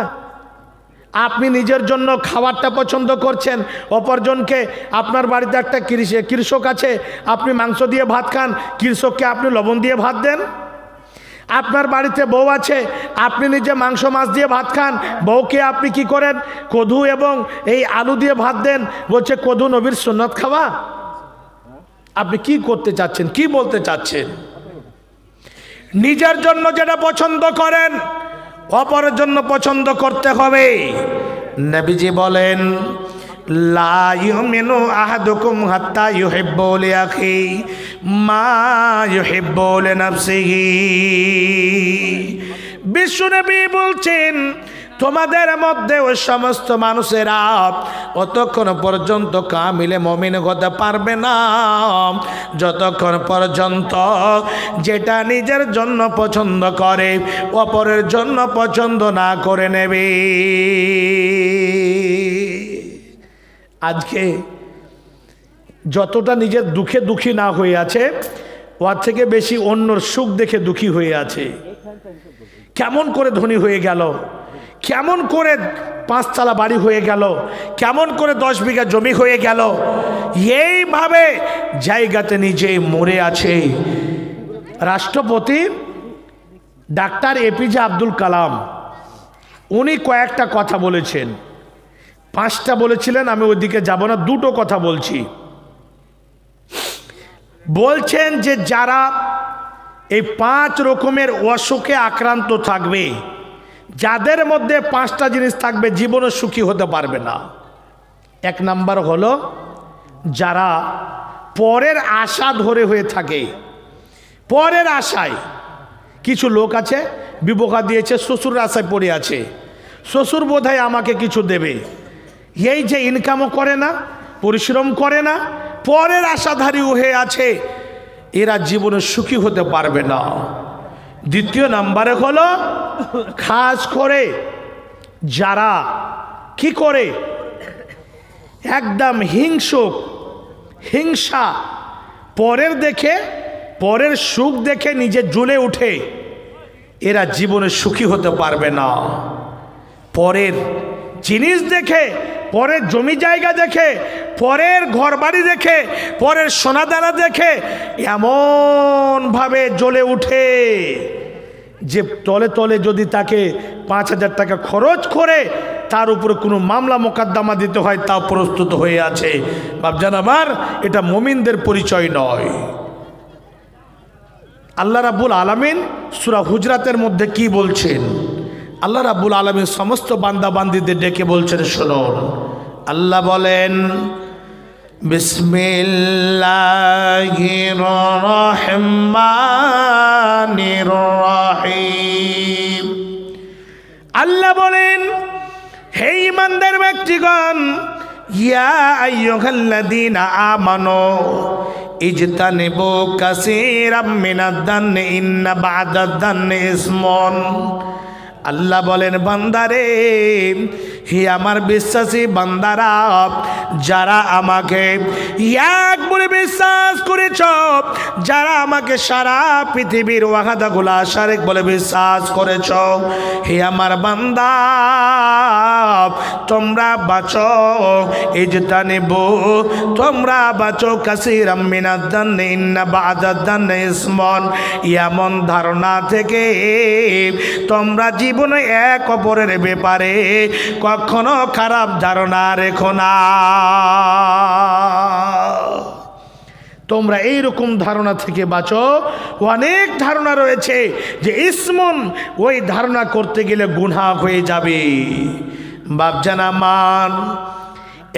আপনি নিজের জন্য খাবারটা পছন্দ করছেন, অপরজনকে, আপনার বাড়িতে একটা কৃষক আছে, আপনি মাংস দিয়ে ভাত খান, কৃষককে আপনি লবণ দিয়ে ভাত দেন। আপনার বাড়িতে বউ আছে, আপনি নিজে মাংস মাছ দিয়ে ভাত খান, বউকে আপনি কি করেন কদু এবং এই আলু দিয়ে ভাত দেন, বলছে কদু নবীর সুন্নাত খাওয়া। আপনি কি করতে চাচ্ছেন, কি বলতে চাচ্ছেন? নিজের জন্য যেটা পছন্দ করেন অপরের জন্য পছন্দ করতে হবে। নবীজি বলেন লা ইউমিনু আহাদুকুম হাত্তা ইউহিব্বু লিআখি মা ইউহিব্বু লিনাফসিহি। বিশ্বনবী বলছেন তোমাদের মধ্যে ওই সমস্ত মানুষেরা অতক্ষণ পর্যন্ত কামিলে মুমিন হতে পারবে না যতক্ষণ পর্যন্ত যেটা নিজের জন্য পছন্দ করে অপরের জন্য পছন্দ না করে নেবে। আজকে যতটা নিজের দুঃখে দুঃখী না হয়ে আছে, ওর থেকে বেশি অন্যর সুখ দেখে দুঃখী হয়ে আছে। কেমন করে ধনী হয়ে গেল, কেমন করে 5 তলা বাড়ি হয়ে গেল, কেমন করে 10 বিঘা জমি হয়ে গেল, এইভাবে জায়গাতে নিজেই মরে আছে। রাষ্ট্রপতি ডাক্তার এপিজে আব্দুল কালাম, উনি কয়েকটা কথা বলেছেন, 5টা বলেছিলেন, আমি ওইদিকে যাব না, 2টো কথা বলছি। বলছেন যে যারা এই 5 রকমের অসুখে আক্রান্ত থাকবে, যাদের মধ্যে 5টা জিনিস থাকবে, জীবনে সুখী হতে পারবে না। 1 নাম্বার হলো যারা পরের আশা ধরে হয়ে থাকে। পরের আশায় কিছু লোক আছে, বিবাহ দিয়েছে, শ্বশুর আশায় পড়ে আছে, শ্বশুর বোধহয় আমাকে কিছু দেবে, এই যে ইনকামও করে না, পরিশ্রম করে না, পরের আশাধারী হয়ে আছে, এরা জীবনে সুখী হতে পারবে না। 2 নম্বরে হলো খাস করে যারা কি করে একদম হিংসুক, হিংসা, পরের দেখে, পরের সুখ দেখে নিজে জ্বলে উঠে, এরা জীবনে সুখী হতে পারবে না। পরের জিনিস দেখে, পরের জমি জায়গা দেখে, পরের ঘর বাড়ি দেখে, পরের সোনাদানা দেখে এমনভাবে জ্বলে উঠে যে তলে তলে যদি তাকে 5,000 টাকা খরচ করে তার উপরে কোনো মামলা মোকদ্দমা দিতে হয় তাও প্রস্তুত হয়ে আছে। বাপজান আমার, এটা মুমিনদের পরিচয় নয়। আল্লাহ রাব্বুল আলামিন সূরা হুজরাতের মধ্যে কি বলছেন? আল্লাহ রাব্বুল আলামিন সমস্ত বান্দা বান্দীদের ডেকে বলছেন, শুনুন। আল্লাহ বলেন, বিসমিল্লাহির রহমানির রহিম। আল্লাহ বলেন, হে ঈমানদার ব্যক্তিগণ, ইয়া আইয়ুহাল্লাযীনা আমানু ইজতানিবু কাসীরাম মিনাদ-দান্নি ইন্না বা'দাদ-দান্নি ইসমুন। আল্লাহ বলেন, বান্দারে, হে আমার বিশ্বাসী বান্দারা, যারা আমাকে এক বলে বিশ্বাস করেছ, যারা আমাকে সারা পৃথিবীর ওয়াহাদাগুলা শারিক বলে বিশ্বাস করেছ, হে আমার বান্দা, তোমরা বাঁচো, ইজতানিবু, তোমরা বাঁচো, কাসীরাম মিনাদ-দান্নি ইন্না বা'দাদ-দান্নি ইসমুন, এমন ধারণা থেকে তোমরা জীবনে এক অপরের ব্যাপারে কখনো খারাপ ধারণা রেখো না। তোমরা এইরকম ধারণা থেকে বাঁচো। অনেক ধারণা রয়েছে যে ইসমুন, ওই ধারণা করতে গেলে গুনাহ হয়ে যাবে। বাপজান আমার,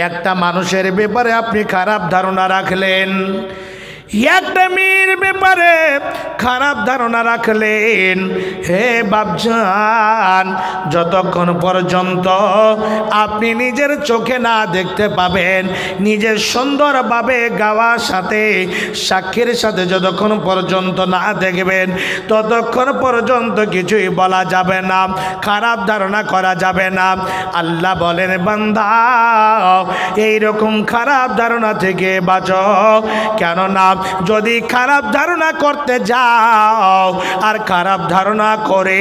একটা মানুষের ব্যাপারে আপনি খারাপ ধারণা রাখলেন, একটা মেয়ের ব্যাপারে খারাপ ধারণা রাখলেন, হে বাপজান, যতক্ষণ পর্যন্ত আপনি নিজের চোখে না দেখতে পাবেন, নিজের সুন্দরভাবে গাওয়ার সাথে সাক্ষীর সাথে যতক্ষণ পর্যন্ত না দেখবেন, ততক্ষণ পর্যন্ত কিছুই বলা যাবে না, খারাপ ধারণা করা যাবে না। আল্লাহ বলেন, বান্দা, এইরকম খারাপ ধারণা থেকে বাঁচো। কেননা যদি খারাপ ধারণা করতে যাও আর খারাপ ধারণা করে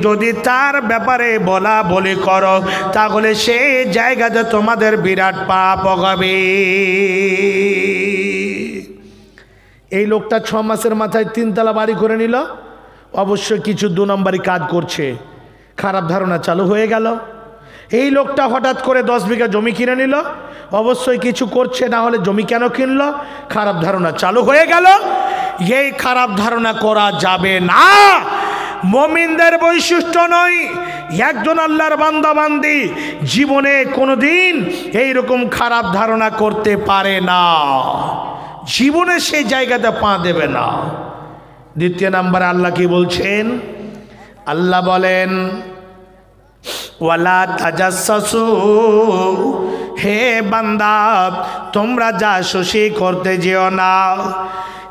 যদি তার ব্যাপারে বলা বলি করো, তাহলে সেই জায়গাতে তোমাদের বিরাট পাপ হবে। এই লোকটা 6 মাসের মাথায় 3 তলা বাড়ি করে নিল, অবশ্যই কিছু 2 নম্বরই কাজ করছে, খারাপ ধারণা চালু হয়ে গেল। এই লোকটা হঠাৎ করে 10 বিঘা জমি কিনে নিল, অবশ্যই কিছু করছে, না হলে জমি কেন কিনলো? খারাপ ধারণা চালু হয়ে গেল। এই খারাপ ধারণা করা যাবে না, মুমিনদের বৈশিষ্ট্য নয়। একজন আল্লাহর বান্দা বান্দি জীবনে কোনোদিন এইরকম খারাপ ধারণা করতে পারে না, জীবনে সেই জায়গাতে পা দেবে না। দ্বিতীয় নাম্বারে আল্লাহ কি বলছেন? আল্লাহ বলেন, ওয়ালা তাজাসসু, হে বান্দা, তোমরা জাসুসি করতে যেও না।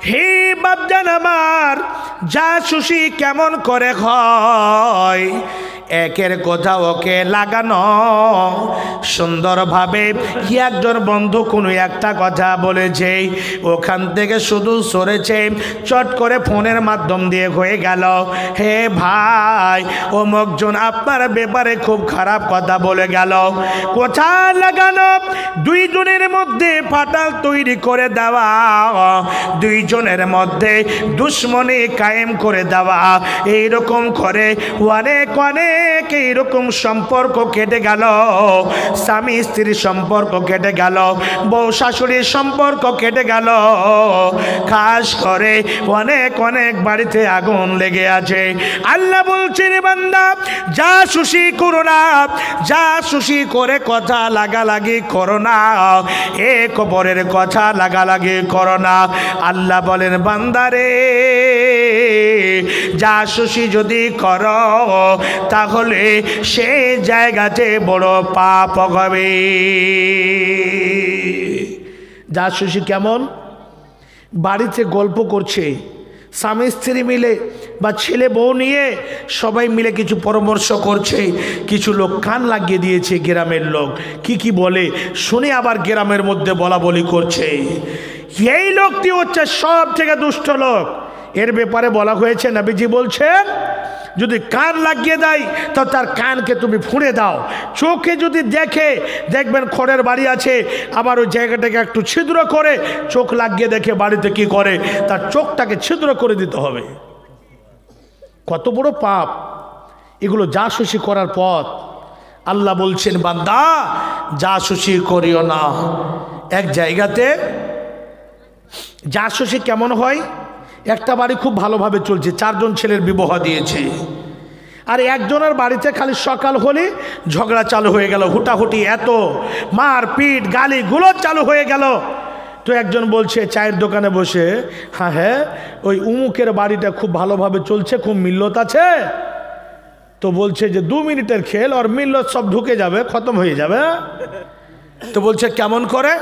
হে বাপজান আমার, জাসুসি কেমন করে হয়? একের কথা ওকে লাগানো, সুন্দরভাবে একজন বন্ধু কোনো একটা কথা বলেছে, ওখান থেকে শুধু সরেছে, চট করে ফোনের মাধ্যম দিয়ে হয়ে গেল, হে ভাই, অমুকজন আপনার ব্যাপারে খুব খারাপ কথা বলে গেল। কথা লাগানো, দুইজনের মধ্যে ফাটাল তৈরি করে দেওয়া, দুইজনের মধ্যে দুশ্মনী কায়েম করে দেওয়া, এইরকম করে অনেক অনেক এইরকম সম্পর্ক কেটে গেল। স্বামী স্ত্রীর সম্পর্ক কেটে গেল, বউ শাশুড়ির সম্পর্ক কেটে গেল, খাস করে অনেক অনেক বাড়িতে আগুন লেগে আছে। আল্লাহ বলছেন, বান্দা, জাসুসি করো না, জাসুসি করে কথা লাগালাগি করো না, এক অপরের কথা লাগালাগি করো না। আল্লাহ বলেন, বান্দারে, জাসুসি যদি করো তাহলে সেই জায়গাতে বড় পাপ হবে। জাসুসি কেমন? বাড়িতে গল্প করছে, স্বামী স্ত্রী মিলে বা ছেলে বউ নিয়ে সবাই মিলে কিছু পরামর্শ করছে, কিছু লোক কান লাগিয়ে দিয়েছে, গ্রামের লোক কি কি বলে শুনে আবার গ্রামের মধ্যে বলা বলি করছে। এই লোকটি হচ্ছে সব থেকে দুষ্ট লোক। এর ব্যাপারে বলা হয়েছে, নবীজি বলছেন যদি কান লাগিয়ে দেয় তো তার কানকে তুমি ফুঁড়ে দাও। চোখে যদি দেখে, দেখবেন খড়ের বাড়ি আছে, আবার ওই জায়গাটাকে একটু ছিদ্র করে চোখ লাগিয়ে দেখে বাড়িতে কি করে, তার চোখটাকে ছিদ্র করে দিতে হবে। কত বড় পাপ এগুলো! জাসুসি করার পথ। আল্লাহ বলছেন, বান্দা জাসুসি করিও না। এক জায়গাতে জাসুসি কেমন হয়? একটা বাড়ি খুব ভালোভাবে চলছে, 4 জন ছেলের বিবাহ দিয়েছে, আর একজনের বাড়িতে খালি সকাল হলে ঝগড়া চালু হয়ে গেল, হুটাহুটি, এত মার পিট গালি গুলো চালু হয়ে গেল। তো একজন বলছে চায়ের দোকানে বসে, হ্যাঁ হ্যাঁ ওই উমুকের বাড়িটা খুব ভালোভাবে চলছে, খুব মিল্লত আছে। তো বলছে যে 2 মিনিটের খেল, আর মিল্লত সব ঢুকে যাবে, খতম হয়ে যাবে। তো বলছে কেমন করে?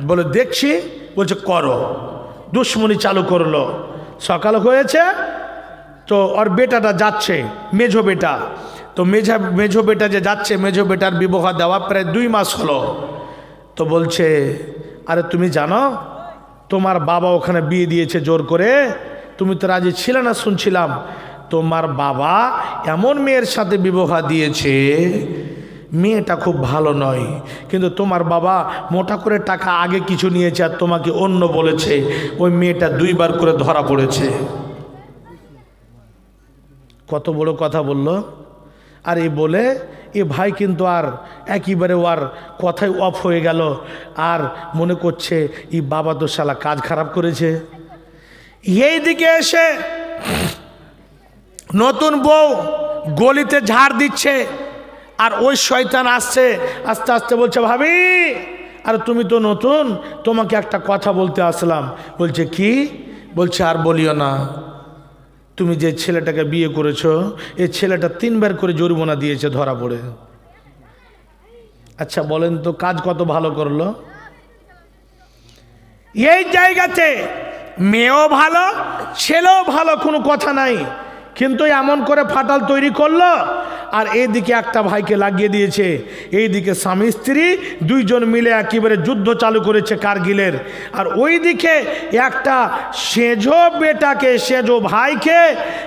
বলে দেখছি। বলছে করো। দুশ্মনী চালু করলো। সকাল হয়েছে তো ওর বেটাটা যাচ্ছে, মেঝো বেটা। তো মেঝো বেটা যে যাচ্ছে, মেঝো বেটার বিবাহ দেওয়া প্রায় 2 মাস হলো। তো বলছে, আরে তুমি জানো তোমার বাবা ওখানে বিয়ে দিয়েছে জোর করে, তুমি তো রাজি ছিলে না শুনছিলাম। তোমার বাবা এমন মেয়ের সাথে বিবাহ দিয়েছে, মেয়েটা খুব ভালো নয়, কিন্তু তোমার বাবা মোটা করে টাকা আগে কিছু নিয়েছে আর তোমাকে অন্য বলেছে। ওই মেয়েটা 2 বার করে ধরা পড়েছে। কত বড় কথা বলল! আর এই বলে এ ভাই কিন্তু আর একেবারে ওর কথাই অফ হয়ে গেল, আর মনে করছে এই বাবা তো শালা কাজ খারাপ করেছে। এই দিকে এসে নতুন বউ গলিতে ঝাড় দিচ্ছে, আর ওই শয়তান আসছে, আস্তে আস্তে বলছে, ভাবি আর তুমি তো নতুন, তোমাকে একটা কথা বলতে আসলাম। বলছে কি? বলছে আর বলিও না, তুমি যে ছেলেটাকে বিয়ে করেছো, এই ছেলেটা 3 বার করে জরিমানা দিয়েছে ধরা পড়ে। আচ্ছা বলেন তো কাজ কত ভালো করলো? এই জায়গাতে মেয়েও ভালো, ছেলেও ভালো, কোনো কথা নাই, কিন্তু এমন করে ফাটাল তৈরি করলো। আর এইদিকে একটা ভাইকে লাগিয়ে দিয়েছে, এইদিকে স্বামী স্ত্রী 2 জন মিলে একেবারে যুদ্ধ চালু করেছে কারগিলের। আর ওইদিকে একটা সেজো বেটাকে, সেজো ভাইকে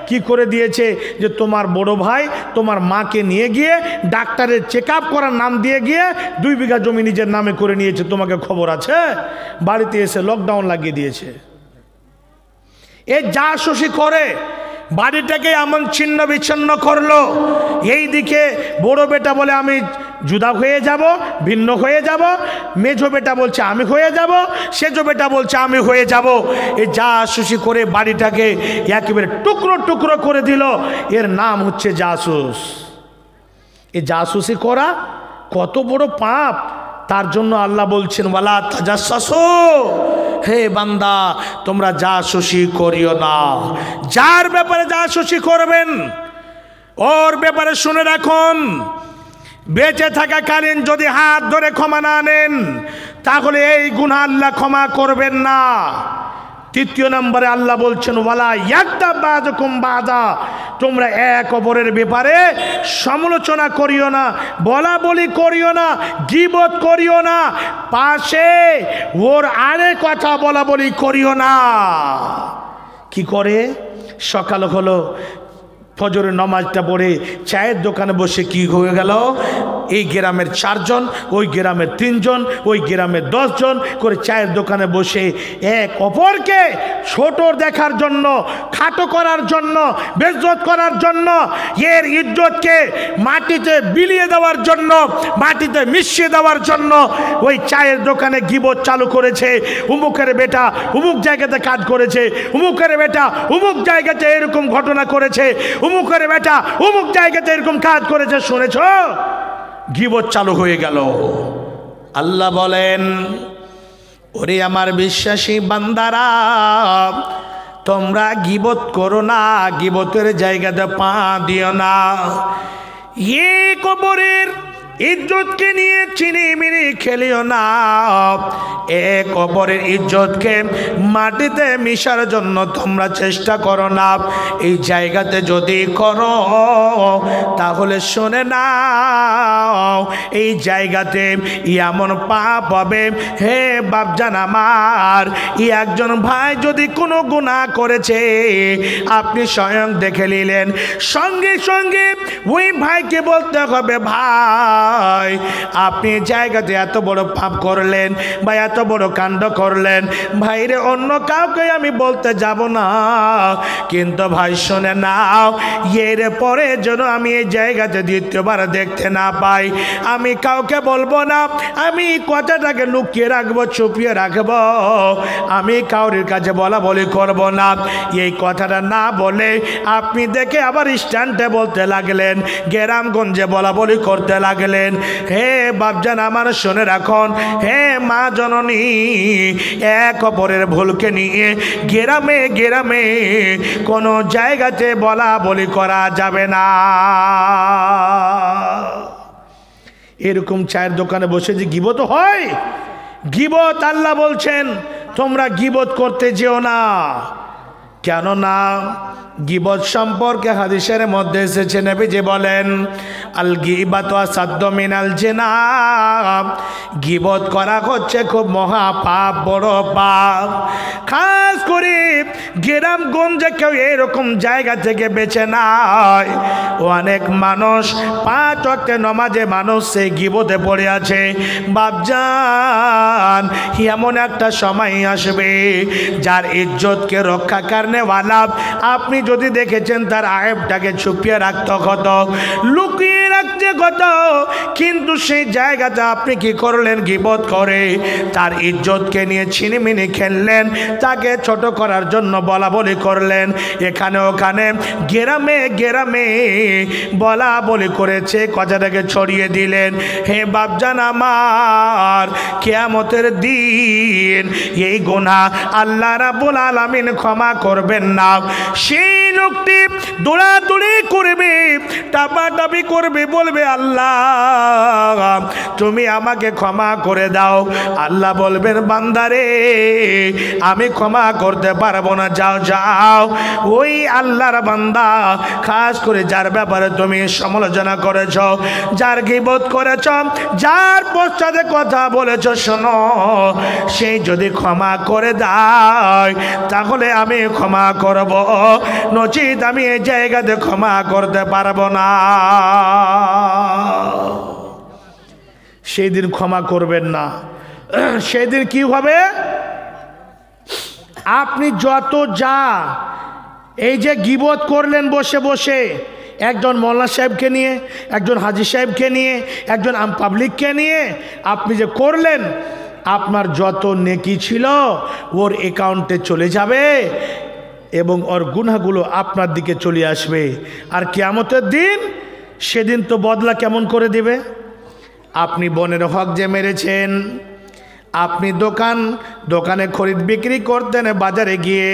কি করে দিয়েছে যে তোমার বড় ভাই তোমার মাকে নিয়ে গিয়ে ডাক্তারের চেক আপ করার নাম দিয়ে গিয়ে 2 বিঘা জমি নিজের নামে করে নিয়েছে। তোমাকে খবর আছে? বাড়িতে এসে লকডাউন লাগিয়ে দিয়েছে। এ জাসুসি করে বাড়িটাকে এমন ছিন্ন বিচ্ছিন্ন করলো। এই দিকে বড় বেটা বলে আমি জুদা হয়ে যাব, ভিন্ন হয়ে যাব, মেজো বেটা বলছে আমি হয়ে যাব, সেজো বেটা বলছে আমি হয়ে যাব। এই জাসুসি করে বাড়িটাকে একেবারে টুকরো টুকরো করে দিল। এর নাম হচ্ছে জাসুস। এই জাসুসি করা কত বড় পাপ! তার জন্য আল্লাহ বলছেন, ওয়ালা তাজাসসু, হে বান্দা তোমরা জাসুসি করিও না। যার ব্যাপারে জাসুসি করবেন ওর ব্যাপারে শুনে রাখুন, বেঁচে থাকাকালীন যদি হাত ধরে ক্ষমা না নেন তাহলে এই গুনাহ আল্লাহ ক্ষমা করবেন না। 3 নম্বরে আল্লাহ বলছেন, ওয়ালা ইয়াগতাব বাযুকুম বাযা, তোমরা এক অপরের ব্যাপারে সমালোচনা করিও না, বলা বলি করিও না, গীবত করিও না, পাশে ওর আরে কথা বলা বলি করিও না। কি করে? সকাল হলো, ফজরের নামাজটা পড়ে চায়ের দোকানে বসে কি হয়ে গেল, এই গ্রামের 4 জন, ওই গ্রামের 3 জন, ওই গ্রামের 10 জন করে চায়ের দোকানে বসে এক অপরকে ছোট দেখার জন্য, খাটো করার জন্য, বেইজ্জত করার জন্য, এর ইজ্জতকে মাটিতে বিলিয়ে দেওয়ার জন্য, মাটিতে মিশিয়ে দেওয়ার জন্য ওই চায়ের দোকানে গীবত চালু করেছে। উমুকের বেটা উমুক জায়গাতে কাজ করেছে, উমুকের বেটা উমুক জায়গাতে এরকম ঘটনা করেছে, উমুকের বেটা উমুক জায়গাতে এরকম কাজ করেছে। শুনেছ? গীবত চালু হয়ে গেল। আল্লাহ বলেন, ওরে আমার বিশ্বাসী বান্দারা, তোমরা গীবত করো না, গীবতের জায়গাতে পা দিও না। এ কবরের ইজ্জতকে নিয়ে চিনিমিনি খেলিও না। এক অপরের ইজ্জতকে মাটিতে মিশার জন্য তোমরা চেষ্টা করো না। এই জায়গাতে যদি করো তাহলে শুনে নাও, এই জায়গাতে এমন পাপ হবে, হে বাপজান আমার, একজন ভাই যদি কোনো গুনাহ করেছে আপনি স্বয়ং দেখে নিলেন, সঙ্গে সঙ্গে ওই ভাইকে বলতে হবে, ভাই আপনি জায়গাতে এত বড় পাপ করলেন বা এত বড় কাণ্ড করলেন, ভাইরে অন্য কাউকে আমি বলতে যাব না, কিন্তু ভাই শুনে নাও, এর পরে যেন আমি এই জায়গাতে দ্বিতীয়বার দেখতে না পাই, আমি কাউকে বলবো না, আমি কথাটাকে লুকিয়ে রাখবো, চুপিয়ে রাখবো, আমি কাউরির কাছে বলা বলি করব না। এই কথাটা না বলে আপনি দেখে আবার স্ট্যান্ডে বলতে লাগলেন, গ্রামগঞ্জে বলা বলি করতে লাগলেন। হে বাপজান আমার শুনে রাখুন, হে মা জননী, এক অপরের ভুলকে নিয়ে গ্রামে গ্রামে কোনো জায়গাতে বলা বলি করা যাবে না। এরকম চায়ের দোকানে বসে যে গিবত হয়, গিবত আল্লাহ বলছেন তোমরা গিবত করতে যেও না। কেননা গিবত সম্পর্কে হাদিসের মধ্যে এসেছে, নবীজি বলেন আল গিবাতু আসাদ্দু মিনাল জিনা, গিবত করা হচ্ছে খুব মহা পাপ, বড় পাপ। খাস করে গ্রামগঞ্জে কেউ এরকম জায়গা থেকে বেঁচে নাই, অনেক মানুষ 5 ওয়াক্তের নামাজে মানুষ সেই গিবতে পড়ে আছে। বাপজান এমন একটা সময় আসবে যার ইজ্জতকে রক্ষা করনে ওয়ালা আপনি যদি দেখেছেন তার আয়েবটাকে ছুপিয়ে রাখতে হতো, লুকিয়ে রাখতে হতো, কিন্তু সেই জায়গাতে আপনি কি করলেন, গিবত করে তার ইজ্জতকে নিয়ে ছিনিমিনি খেললেন, তাকে ছোট করার জন্য বলা বলি করলেন, এখানে ওখানে গ্রামে গ্রামে বলা বলি করেছে, কথাটাকে ছড়িয়ে দিলেন। হে বাপজান আমার, কিয়ামতের দিন এই গুনাহ আল্লাহ রাব্বুল আলামিন ক্ষমা করবেন না। সেই লোকটি দৌড়াদৌড়ি করবে, টাপাটাপি করবে, বলবে আল্লাহ তুমি আমাকে ক্ষমা করে দাও। আল্লাহ বলবেন বান্দারে আমি ক্ষমা করতে পারবো না, যাও যাও। ওই আল্লাহর বান্দা, খাস করে যার ব্যাপারে তুমি সমালোচনা করেছ, যার গীবত করেছ, যার পশ্চাতে কথা বলেছ, শোনো, সেই যদি ক্ষমা করে দেয় তাহলে আমি ক্ষমা করব, নচিত আমি এই জায়গাতে ক্ষমা করতে পারবো না। সেই দিন ক্ষমা করবেন না। সেই দিন কি হবে, আপনি যত যা এই যে গীবত করলেন বসে বসে, একজন মৌলানা সাহেবকে নিয়ে, একজন হাজী সাহেবকে নিয়ে, একজন আম পাবলিককে নিয়ে আপনি যে করলেন, আপনার যত নেকি ছিল ওর অ্যাকাউন্টে চলে যাবে এবং ওর গুনাহগুলো আপনার দিকে চলে আসবে। আর কিয়ামতের দিন, সেদিন তো বদলা কেমন করে দিবে। আপনি বনের হক যে মেরেছেন, আপনি দোকানে খরিদ বিক্রি করতেন, বাজারে গিয়ে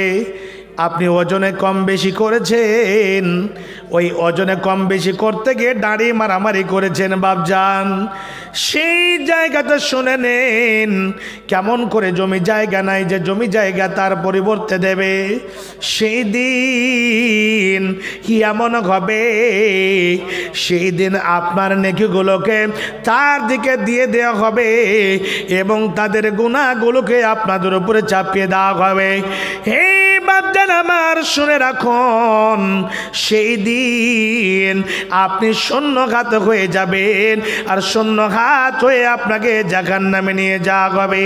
আপনি ওজনে কম বেশি করেছেন, ওই ওজনে কম বেশি করতে গিয়ে দাঁড়ি মারামারি করেছেন বাপজান, সেই জায়গাটা শুনে নেন, কেমন করে জমি জায়গা নাই যে জমি জায়গা তার পরিবর্তে দেবে। সেই দিন কি এমন হবে, সেই দিন আপনার নেকিগুলোকে তার দিকে দিয়ে দেওয়া হবে এবং তাদের গুনাহগুলোকে আপনাদের উপরে চাপিয়ে দেওয়া হবে। হে বাপজান আমার শুনে রাখুন, সেই দিন আপনি শূন্য হাত হয়ে যাবেন, আর শূন্য হাত হয়ে আপনাকে জাহান্নামে নিয়ে যাওয়া হবে।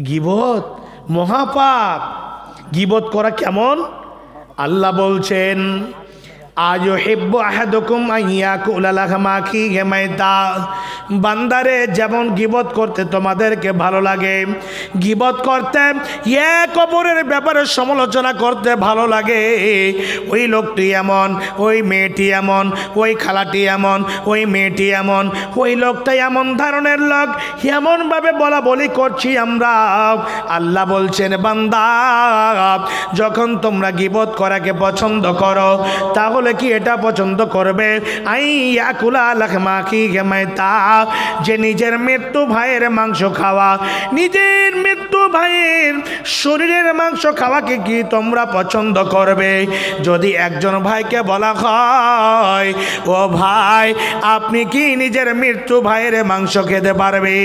গীবত মহাপাপ। গীবত করা কেমন, আল্লাহ বলছেন আয়ুহিব্বু আহাদুকুম আইয়াকুলা লাহমা আখিহি মাইতা, বান্দারে যেমন গীবত করতে তোমাদেরকে ভালো লাগে, গীবত করতে এক অপরের ব্যাপারে সমালোচনা করতে ভালো লাগে, ওই লোকটি এমন, ওই মেয়েটি এমন, ওই খালাটি এমন, ওই মেয়েটি এমন, ওই লোকটা এমন ধরনের লোক, এমনভাবে বলা বলি করছি আমরা। আল্লাহ বলছেন বান্দা, যখন তোমরা গীবত করাকে পছন্দ করো তাহলে তাহলে কি এটা পছন্দ করবে আইয়া কুলা লাখমা কি মাইতা, যে নিজের মৃত্যু ভাইয়ের মাংস খাওয়া, নিজের মৃত্যু ভাইয়ের শরীরের মাংস খাওয়াকে কি তোমরা পছন্দ করবে? যদি একজন ভাইকে বলা হয় ও ভাই আপনি কি নিজের মৃত্যু ভাইয়ের মাংস খেতে পারবে,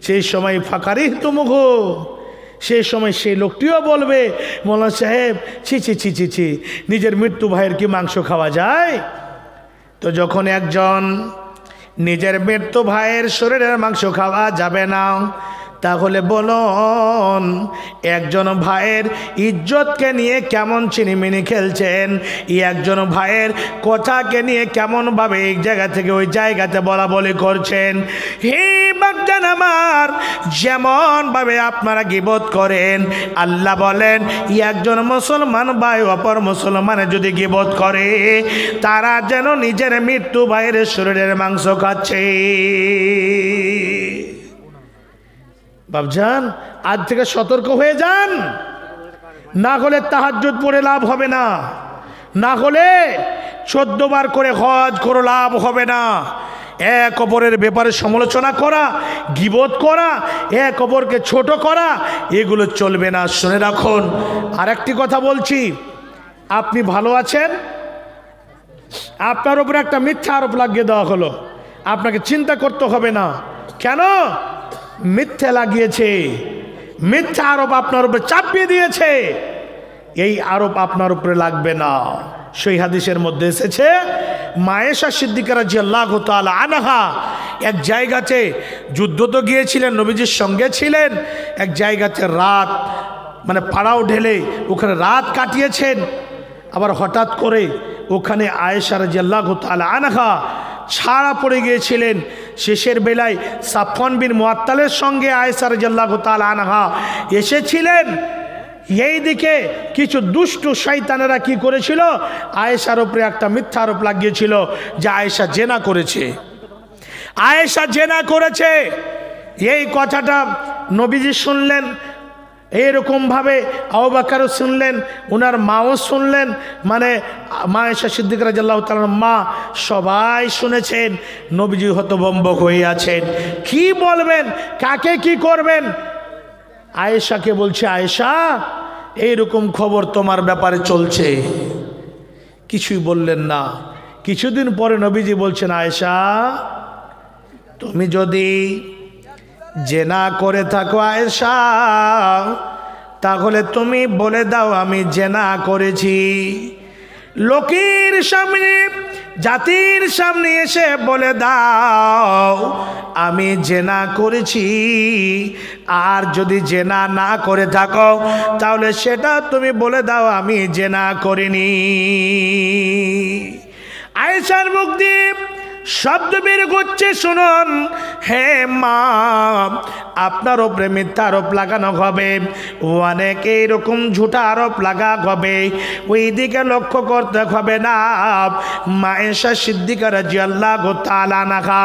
সেই সময় ফাঁকারি তুমুখ, সেই সময় সেই লোকটিও বলবে মৌলানা সাহেব ছি ছি ছি ছি ছি, নিজের মৃত্যু ভাইয়ের কি মাংস খাওয়া যায়? তো যখন একজন নিজের মৃত্যু ভাইয়ের শরীরের মাংস খাওয়া যাবে না, তাহলে বলুন একজন ভাইয়ের ইজ্জতকে নিয়ে কেমন চিনিমিনি খেলছেন, একজন ভাইয়ের কথাকে নিয়ে কেমনভাবে এই জায়গা থেকে ওই জায়গাতে বলা বলি করছেন। হে বাগদান আমার, যেমনভাবে আপনারা গীবত করেন, আল্লাহ বলেন একজন মুসলমান ভাই অপর মুসলমানের যদি গীবত করে তারা যেন নিজের মৃত্যু ভাইয়ের শরীরের মাংস খাচ্ছে। বাবজান আজ থেকে সতর্ক হয়ে যান, না হলে তাহাজ্জুদ পড়ে লাভ হবে না, না হলে 14 বার করে হজ করে লাভ হবে না। এক অপরের ব্যাপারে সমালোচনা করা, গীবত করা, এক অপরকে ছোট করা, এগুলো চলবে না। শুনে রাখুন, আরেকটি কথা বলছি, আপনি ভালো আছেন, আপনার উপরে একটা মিথ্যা আরোপ লাগিয়ে দেওয়া হলো, আপনাকে চিন্তা করতে হবে না। কেন? মিথ্যা লাগিয়েছে, মিথ্যা আরোপ আপনার উপরে চাপিয়ে দিয়েছে, এই আরোপ আপনার উপরে লাগবে না। সেই হাদিসের মধ্যে এসেছে মায়েশা সিদ্দিকা রাদিয়াল্লাহু তাআলা আনহা এক জায়গাতে যুদ্ধ তো গিয়েছিলেন, নবীজির সঙ্গে ছিলেন, এক জায়গাতে রাত মানে পাড়াও ঢেলে ওখানে রাত কাটিয়েছেন। আবার হঠাৎ করে ওখানে আয়েশা রাদিয়াল্লাহু তাআলা আনহা ছাড়া পড়ে গিয়েছিলেন। শেষের বেলায় সাফওয়ান বিন মুআত্তালের সঙ্গে আয়েশা রাদিয়াল্লাহু তাআলা আনহা এসেছিলেন। এই দিকে কিছু দুষ্টু শয়তানেরা কি করেছিল, আয়েশার উপরে একটা মিথ্যা আরোপ লাগিয়েছিল যে আয়েশা জেনা করেছে, আয়েশা জেনা করেছে। এই কথাটা নবীজি শুনলেন, এরকমভাবে আবু বকরও শুনলেন, ওনার মাও শুনলেন, মানে মা আয়েশা সিদ্দিকা রাদিয়াল্লাহু তাআলার মা, সবাই শুনেছেন। নবীজি হতভম্ব হয়ে আছেন, কি বলবেন, কাকে কি করবেন। আয়েশাকে বলছে, আয়েশা এইরকম খবর তোমার ব্যাপারে চলছে, কিছুই বললেন না। কিছুদিন পরে নবীজি বলছেন, আয়েশা তুমি যদি জেনা করে থাকো আয়েশা, তাহলে তুমি বলে দাও আমি জেনা করেছি। লোকের সামনে, জাতির সামনে এসে বলে দাও আমি জেনা করেছি। আর যদি জেনা না করে থাকো তাহলে সেটা তুমি বলে দাও আমি জেনা করিনি। আয়েশার মুখ দিয়ে শব্দ বের করছে, শুনুন হে মা, আপনার ওপরে মিথ্যা আরোপ লাগানো হবে, অনেক এইরকম ঝুটা আরোপ লাগা হবে, ওই দিকে লক্ষ্য করতে হবে না। মা আয়েশা সিদ্দিকা রাদিয়াল্লাহু তাআলা আনহা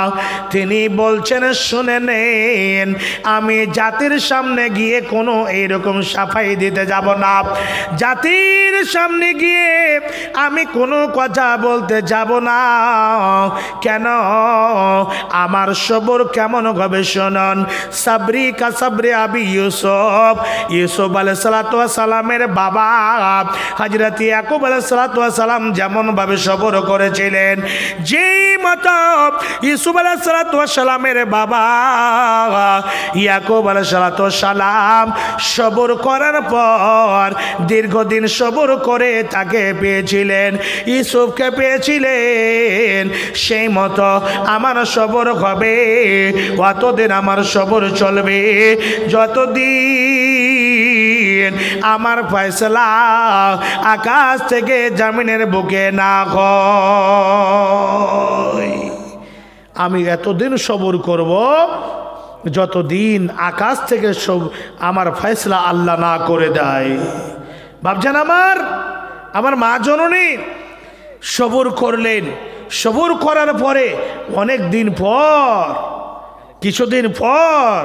তিনি বলছেন, শুনে নেন, আমি জাতির সামনে গিয়ে কোনো এইরকম সাফাই দিতে যাব না, জাতির সামনে গিয়ে আমি কোনো কথা বলতে যাব না। কেন? আমার সবর কেমন হবে শুনুন। সাবরি কা সাবরি আবি ইউসুফ, ইউসুফ আলাইহিস সালাতু ওয়াস সালামের বাবা হযরত ইয়াকুব আলাইহিস সালাতু ওয়াস সালাম যেমন ভাবে সবর করেছিলেন, যেই মতো ইউসুফ আলাইহিস সালাতু ওয়াস সালামের বাবা ইয়াকুব আলাইহিস সালাতু ওয়াস সালাম সবর করার পর দীর্ঘদিন সবর করে তাকে পেয়েছিলেন, ইউসুফকে পেয়েছিলেন, সেই মতো আমার সবর হবে, অতদিন আমার সবর চলবে যতদিন আমার ফয়সালা আকাশ থেকে জমিনের বুকে না হয়। আমি এতদিন সবর করব যতদিন আকাশ থেকে সব আমার ফয়সালা আল্লাহ না করে দেয়। ভাবছেন আমার মা জননী সবর করলেন, সবর করার পরে অনেক দিন পর, কিছুদিন পর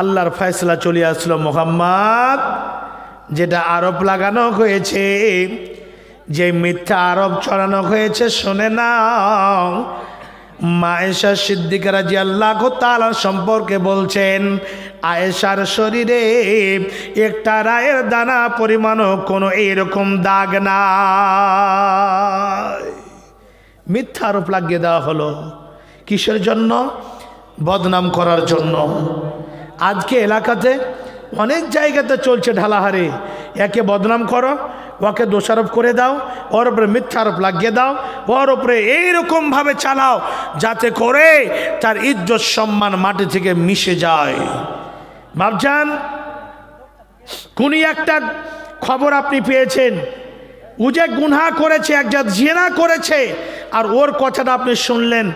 আল্লাহর ফয়সালা চলে আসলো, মুহাম্মদ যেটা আরোপ লাগানো হয়েছে যে মিথ্যা আরোপ ছড়ানো হয়েছে শুনে নাও। মা আয়েশা সিদ্দিকা রাদিয়াল্লাহু তাআলা সম্পর্কে বলছেন, আয়েশার শরীরে একটা রায়ের দানা পরিমাণও কোনো এইরকম দাগ নাই। মিথ্যা আরোপ লাগিয়ে দেওয়া হলো কিসের জন্য? বদনাম করার জন্য। আজকে এলাকাতে অনেক জায়গাতে চলছে ঢালাহারি, একে বদনাম করো, ওকে দোষারোপ করে দাও, ওর উপরে মিথ্যা আরোপ লাগিয়ে দাও, ওর উপরে এইরকমভাবে চালাও যাতে করে তার ইজ্জত সম্মান মাটি থেকে মিশে যায়। ভাবছেন কোনই একটা খবর আপনি পেয়েছেন, ও যে গুনাহ করেছে, একজন জিনা করেছে, আর ওর কথাটা আপনি শুনলেন,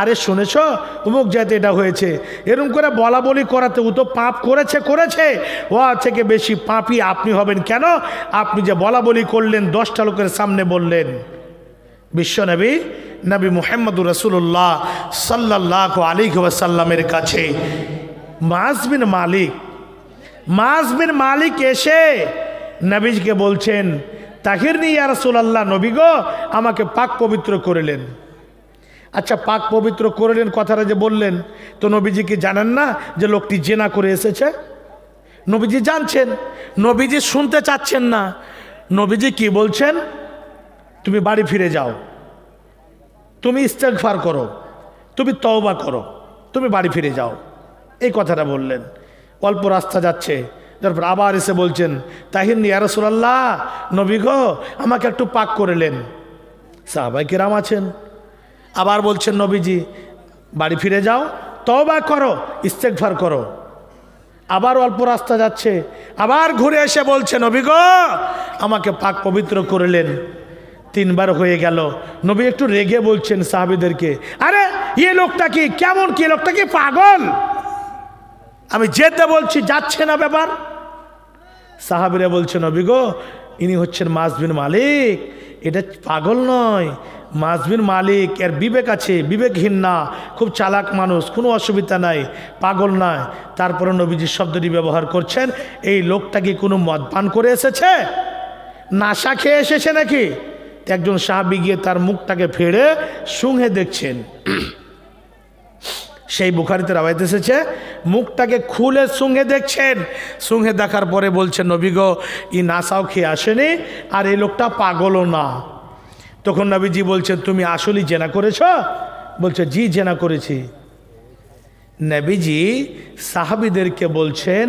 আরে শুনেছ অমুক জায়গাতে এটা হয়েছে, এরকম করে বলা বলি করাতে ও তো পাপ করেছে, ও থেকে বেশি পাপই আপনি হবেন। কেন? আপনি যে বলা বলি করলেন, 10টা লোকের সামনে বললেন। বিশ্বনবী নবী মুহাম্মদুর রাসূলুল্লাহ সাল্লাল্লাহু আলাইহি ওয়াসাল্লামের কাছে মাস বিন মালিক এসে নবীকে বলছেন, তাহিরনি ইয়া রাসূলুল্লাহ, নবী গো আমাকে পাক পবিত্র করলেন। আচ্ছা, পাক পবিত্র করলেন কথাটা যে বললেন, তো নবীজি কি জানেন না যে লোকটি জেনা করে এসেছে? নবীজি জানছেন, নবীজি শুনতে চাচ্ছেন না। নবীজি কি বলছেন? তুমি বাড়ি ফিরে যাও, তুমি ইস্তেগফার করো, তুমি তওবা করো, তুমি বাড়ি ফিরে যাও, এই কথাটা বললেন। অল্প রাস্তা যাচ্ছে, তারপর আবার এসে বলছেন, তাহিরনি ইয়া রাসূলুল্লাহ, নবী গো আমাকে একটু পাক করলেন। সাহাবায়ে কেরাম আছেন, আবার বলছেন নবীজি বাড়ি ফিরে যাও, তওবা করো, ইস্তেগফার করো। আবার অল্প রাস্তা যাচ্ছে, আবার ঘুরে এসে বলছে, নবী গো আমাকে পাক পবিত্র করলেন। 3 বার হয়ে গেল। নবী একটু রেগে বলছেন সাহাবীদেরকে, আরে এই লোকটা কি কেমন, কি লোকটা কি পাগল? আমি যেতে বলছি যাচ্ছে না ব্যাপার। সাহাবীরা বলছে, নবী গো ইনি হচ্ছেন মাস বিন মালিক, এটা পাগল নয়, মাস বিন মালিক, এর বিবেক আছে, বিবেকহীন না, খুব চালাক মানুষ, কোনো অসুবিধা নাই, পাগল নয়। তারপরে নবীজি শব্দটি ব্যবহার করছেন, এই লোকটা কি কোনো মদ পান করে এসেছে, নাশা খেয়ে এসেছে নাকি? একজন সাহাবী গিয়ে তার মুখটাকে ফেড়ে শুঙে দেখছেন। সেই বুখারীতে রাওয়ায়াত এসেছে, মুখটাকে খুলে শুঙে দেখছেন। শুঙে দেখার পরে বলছেন, নবী গো ই নাশাও খেয়ে আসেনি, আর এই লোকটা পাগলও না। তখন নবীজি বলছেন, তুমি আসলেই জেনা করেছ? বলছে, জি জেনা করেছি। নবীজি সাহাবীদেরকে বলছেন,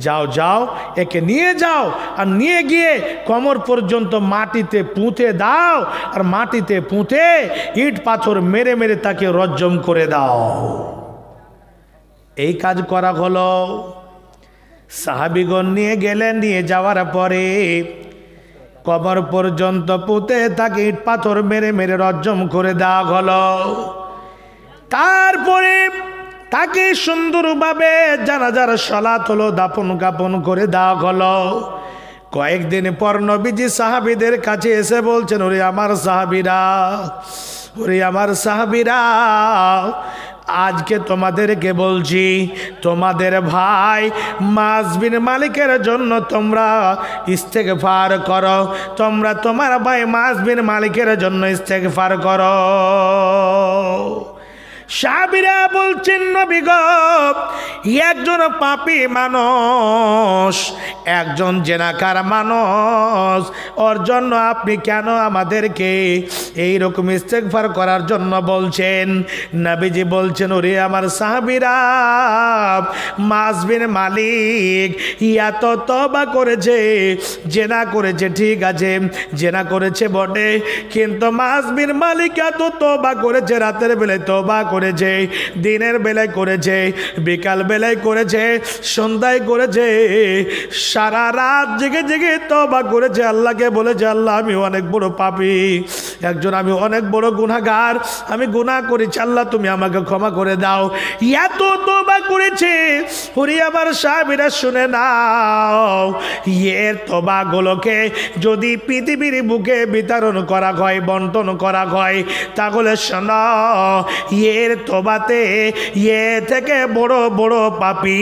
যাও যাও একে নিয়ে যাও, আর নিয়ে গিয়ে কোমর পর্যন্ত মাটিতে পুঁতে দাও, আর মাটিতে পুঁতে ইট পাথর মেরে মেরে তাকে রজ্জম করে দাও। এই কাজ করা হলো। সাহাবীগণ নিয়ে গেলেন, নিয়ে যাওয়ার পরে কবর পর্যন্ত পুঁতে তাকে ইট পাথর মেরে মেরে রজ্জম করে দেওয়া হলো। তারপরে তাকে সুন্দরভাবে জানাজার সালাত হলো, দাফন কাফন করে দেওয়া হলো। কয়েকদিন পর নবীজি সাহাবীদের কাছে এসে বলছেন, ওরে আমার সাহাবীরা, ওরে আমার সাহাবীরা, আজকে তোমাদেরকে বলছি, তোমাদের ভাই মাস বিন মালিকের জন্য তোমরা ইস্তেগফার করো, তোমরা তোমার ভাই মাস বিন মালিকের জন্য ইস্তেগফার করো। সাহাবীরা বলছেন, নবী গো একজন পাপী মানুষ, একজন জেনাকার মানুষ, ওর জন্য আপনি কেন আমাদেরকে এইরকম ইস্তেগফার করার জন্য বলছেন? নবীজি বলছেন, ওরে আমার সাহাবীরা, মাস বিন মালিক ইয়া তো তওবা করেছে, জেনা করেছে, ঠিক আছে জেনা করেছে বটে, কিন্তু মাস বিন মালিক এত তওবা করেছে, রাতের বেলায় তওবা করেছে, দিনের বেলায় করেছে, বিকাল বেলায় করেছে, সন্ধ্যায় করেছে, সারা রাত জেগে জেগে তওবা করেছে, আল্লাহকে বলেছে, আল্লাহ আমি অনেক বড় পাপী, আমি অনেক বড় গুনাহগার, আমি গুনাহ করেছি, আল্লাহ তুমি আমাকে ক্ষমা করে দাও। এত তওবা করেছে। ওরে আমার সাহাবীরা শুনে নাও, এর তওবাগুলোকে যদি পৃথিবীর বুকে বিতরণ করা হয়, বন্টন করা হয়, তাহলে শোনো, এর তওবাতে এ থেকে বড় বড় পাপী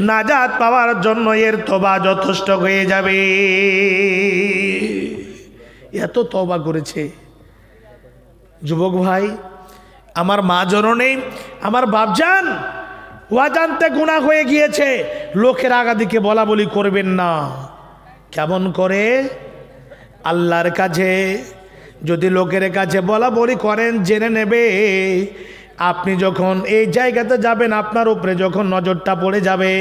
নাজাত পাওয়ার জন্য এর তওবা যথেষ্ট হয়ে যাবে। এত তওবা করেছে। যুবক ভাই, আমার মা জননী, আমার বাপজান, ওয়াজানতে গুনাহ হয়ে গিয়েছে, লোকের আগাদিকে বলা বলি করবেন না। কেমন করে? আল্লাহর কাছে যদি লোকের কাছে বলা বলি করেন, জেনে নেবে। আপনি যখন এই জায়গাতে যাবেন, আপনার উপরে যখন নজরটা পড়ে যাবে,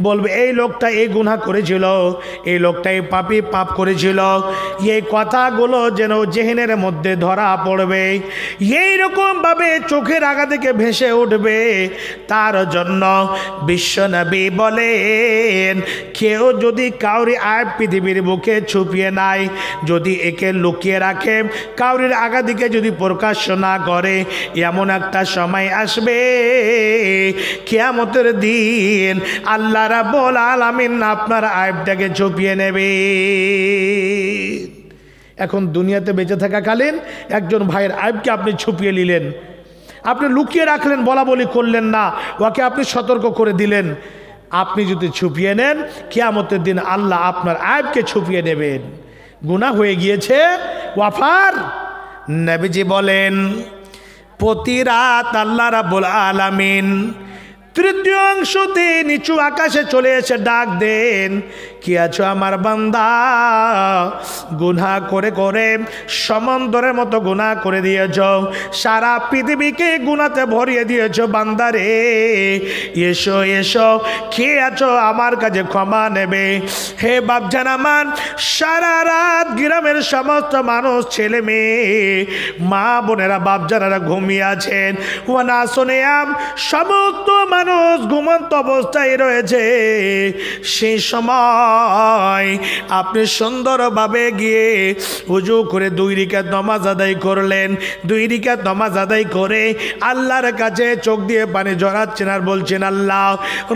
বলবে এই লোকটা এই গুনাহ করেছিল, এই লোকটা এই পাপ করেছিল। এই কথাগুলো যেন জেহেনের মধ্যে ধরা পড়বে, এইরকমভাবে চোখের আগা থেকে ভেসে উঠবে। তার জন্য বিশ্বনবী বলেন, কেউ যদি কাউরি আয়ব পৃথিবীর বুকে ছুপিয়ে নাই, যদি একে লুকিয়ে রাখে, কাউরির আগা দিকে যদি প্রকাশ্য না করে, এমন একটা সময় আসবে কিয়ামতের দিন আল্লাহ রাব্বুল আলামিন আপনার আয়বটাকে ছুপিয়ে নেবে। এখন দুনিয়াতে বেঁচে থাকাকালীন একজন ভাইয়ের আয়বকে আপনি ছুপিয়ে নিলেন, আপনি লুকিয়ে রাখলেন, বলা বলি করলেন না, ওকে আপনি সতর্ক করে দিলেন। আপনি যদি ছুপিয়ে নেন, কিয়ামতের দিন আল্লাহ আপনার আয়বকে ছুপিয়ে নেবেন। গুনাহ হয়ে গিয়েছে, ওয়াফার। নবীজি বলেন, প্রতি রাত আল্লাহ রাব্বুল আলামিন তৃতীয় অংশতে নিচু আকাশে চলে এসে ডাক দেন, কি আছো আমার বান্দা? গুনাহ করে করে সমুদ্রের মতো গুনাহ করে দিয়েছ, সারা পৃথিবীকে গুনাতে ভরিয়ে দিয়েছ। বান্দারে এসো এসো, কে আছো আমার কাছে ক্ষমা নেবে? হে বাপজান আমার, সারা রাত গ্রামের সমস্ত মানুষ, ছেলে মেয়ে, মা বোনেরা, বাপজানারা ঘুমিয়ে আছেন। ওয়ানা সোনিয়াম, সমস্ত মানুষ ঘুমন্ত অবস্থায় রয়েছে। সেই সময় আপনি সুন্দরভাবে গিয়ে উজু করে 2 রাকাত নামাজ আদায় করলেন। 2 রাকাত নামাজ আদায় করে আল্লাহর কাছে চোখ দিয়ে পানি ঝরাচ্ছেন আর বলছেন, আল্লাহ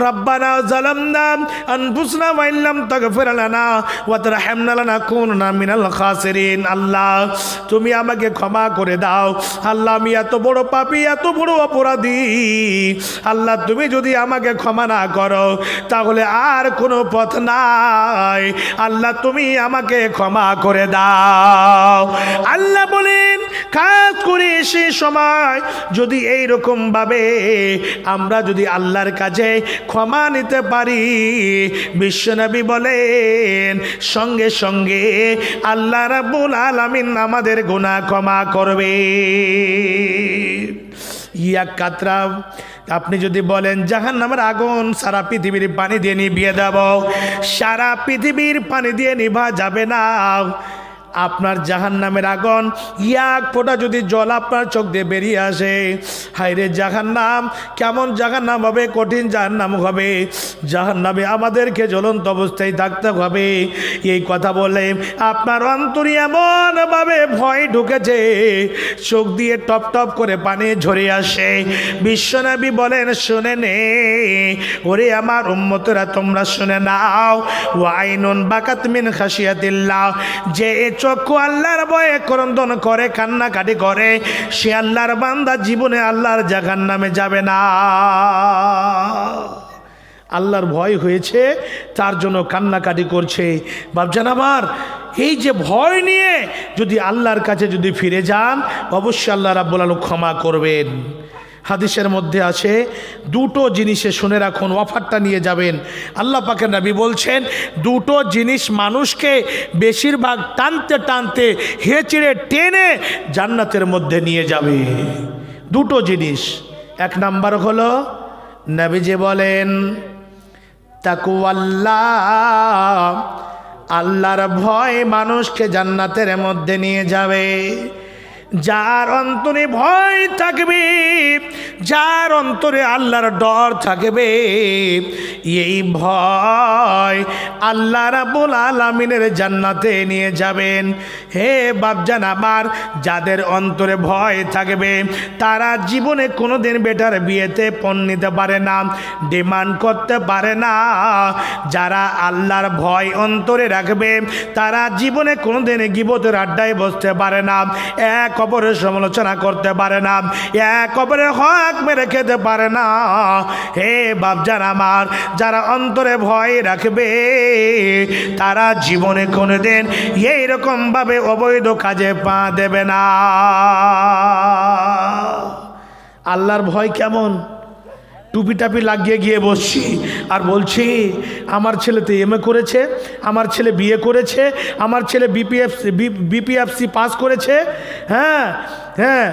রাব্বানা যালামনা আনফুসনা ওয়া ইল্লাম তাগফির লানা ওয়া তারহামনা লানাকুনা মিনাল খাসিরিন। আল্লাহ তুমি আমাকে ক্ষমা করে দাও। আল্লাহ আমি এত বড় পাপী, এত বড় অপরাধী। আল্লাহ তুমি যদি আমাকে ক্ষমা না করো, তাহলে আর কোনো পথ নাই। আল্লাহ তুমি আমাকে ক্ষমা করে দাও। আল্লাহ বলেন, কাজ করে সেই সময় যদি এইরকম ভাবে আমরা যদি আল্লাহর কাছে ক্ষমা নিতে পারি, বিশ্বনবী বলেন সঙ্গে সঙ্গে আল্লাহ রাব্বুল আলামিন আমাদের গুনাহ ক্ষমা করবে। ইয়া কাতরা, আপনি যদি বলেন জাহান্নামের আগুন সারা পৃথিবীর পানি দিয়ে নিভিয়ে দেব, সারা পৃথিবীর পানি দিয়ে নিভা যাবে না। আপনার জাহান্নামের আগুন এক ফোঁটা যদি জল আপনার চোখ দিয়ে বেরিয়ে আসে, হায়রে জাহান্নাম, কেমন জাহান্নাম হবে, কঠিন জাহান্নাম হবে। জাহান্নামে আমাদেরকে জ্বলন্ত অবস্থায় থাকতে হবে। এই কথা বলে আপনার অন্তরে এমনভাবে ভয় ঢুকেছে, চোখ দিয়ে টপ টপ করে পানি ঝরে আসে। বিশ্বনবী বলেন, শুনে নে ওরে আমার উম্মতরা, তোমরা শুনে নাও, ওয়াইনুন বাকাত মিন খাশিয়াতিল্লাহ, যে চক্ষু আল্লাহর ভয়ে ক্রন্দন করে, কান্নাকাটি করে, সে আল্লাহর বান্দা জীবনে আল্লাহর জাহান্নামে যাবে না। আল্লাহর ভয় হয়েছে, তার জন্য কান্নাকাটি করছে। বাপজান আমার, এই যে ভয় নিয়ে যদি আল্লাহর কাছে যদি ফিরে যান, অবশ্যই আল্লাহ রাব্বুল আলামিন ক্ষমা করবেন। হাদিসের মধ্যে আছে, 2টো জিনিসে শুনে রাখুন, অফারটা নিয়ে যাবেন। আল্লাহ পাকের নবী বলছেন, 2টো জিনিস মানুষকে বেশিরভাগ টানতে টানতে হেঁচড়ে টেনে জান্নাতের মধ্যে নিয়ে যাবে। 2টো জিনিস। 1 নাম্বার হলো, নবীজি বলেন তাকওয়াল্লাহ, আল্লাহর ভয় মানুষকে জান্নাতের মধ্যে নিয়ে যাবে। যার অন্তরে ভয় থাকবে, যার অন্তরে আল্লাহর ডর থাকবে, এই ভয় আল্লাহ রাব্বুল আলামিনের জান্নাতে নিয়ে যাবেন। হে বাপজান আমার, যাদের অন্তরে ভয় থাকবে তারা জীবনে কোনোদিন বেটার বিয়েতে পণ নিতে পারে না, ডিমান্ড করতে পারে না। যারা আল্লাহর ভয় অন্তরে রাখবে তারা জীবনে কোনোদিন গীবতের আড্ডায় বসতে পারে না, এক অপরের সমালোচনা করতে পারে না, এক অপরের হক মেরে খেতে পারে না। হে বাপজান আমার, যারা অন্তরে ভয় রাখবে তারা জীবনে কোনোদিন এইরকমভাবে অবৈধ কাজে পা দেবে না। আল্লাহর ভয় কেমন? টুপি টাপি লাগিয়ে গিয়ে বসছি আর বলছি আমার ছেলে তো এমএ করেছে, আমার ছেলে বিয়ে করেছে, আমার ছেলে বিপিএফসি পাস করেছে। হ্যাঁ হ্যাঁ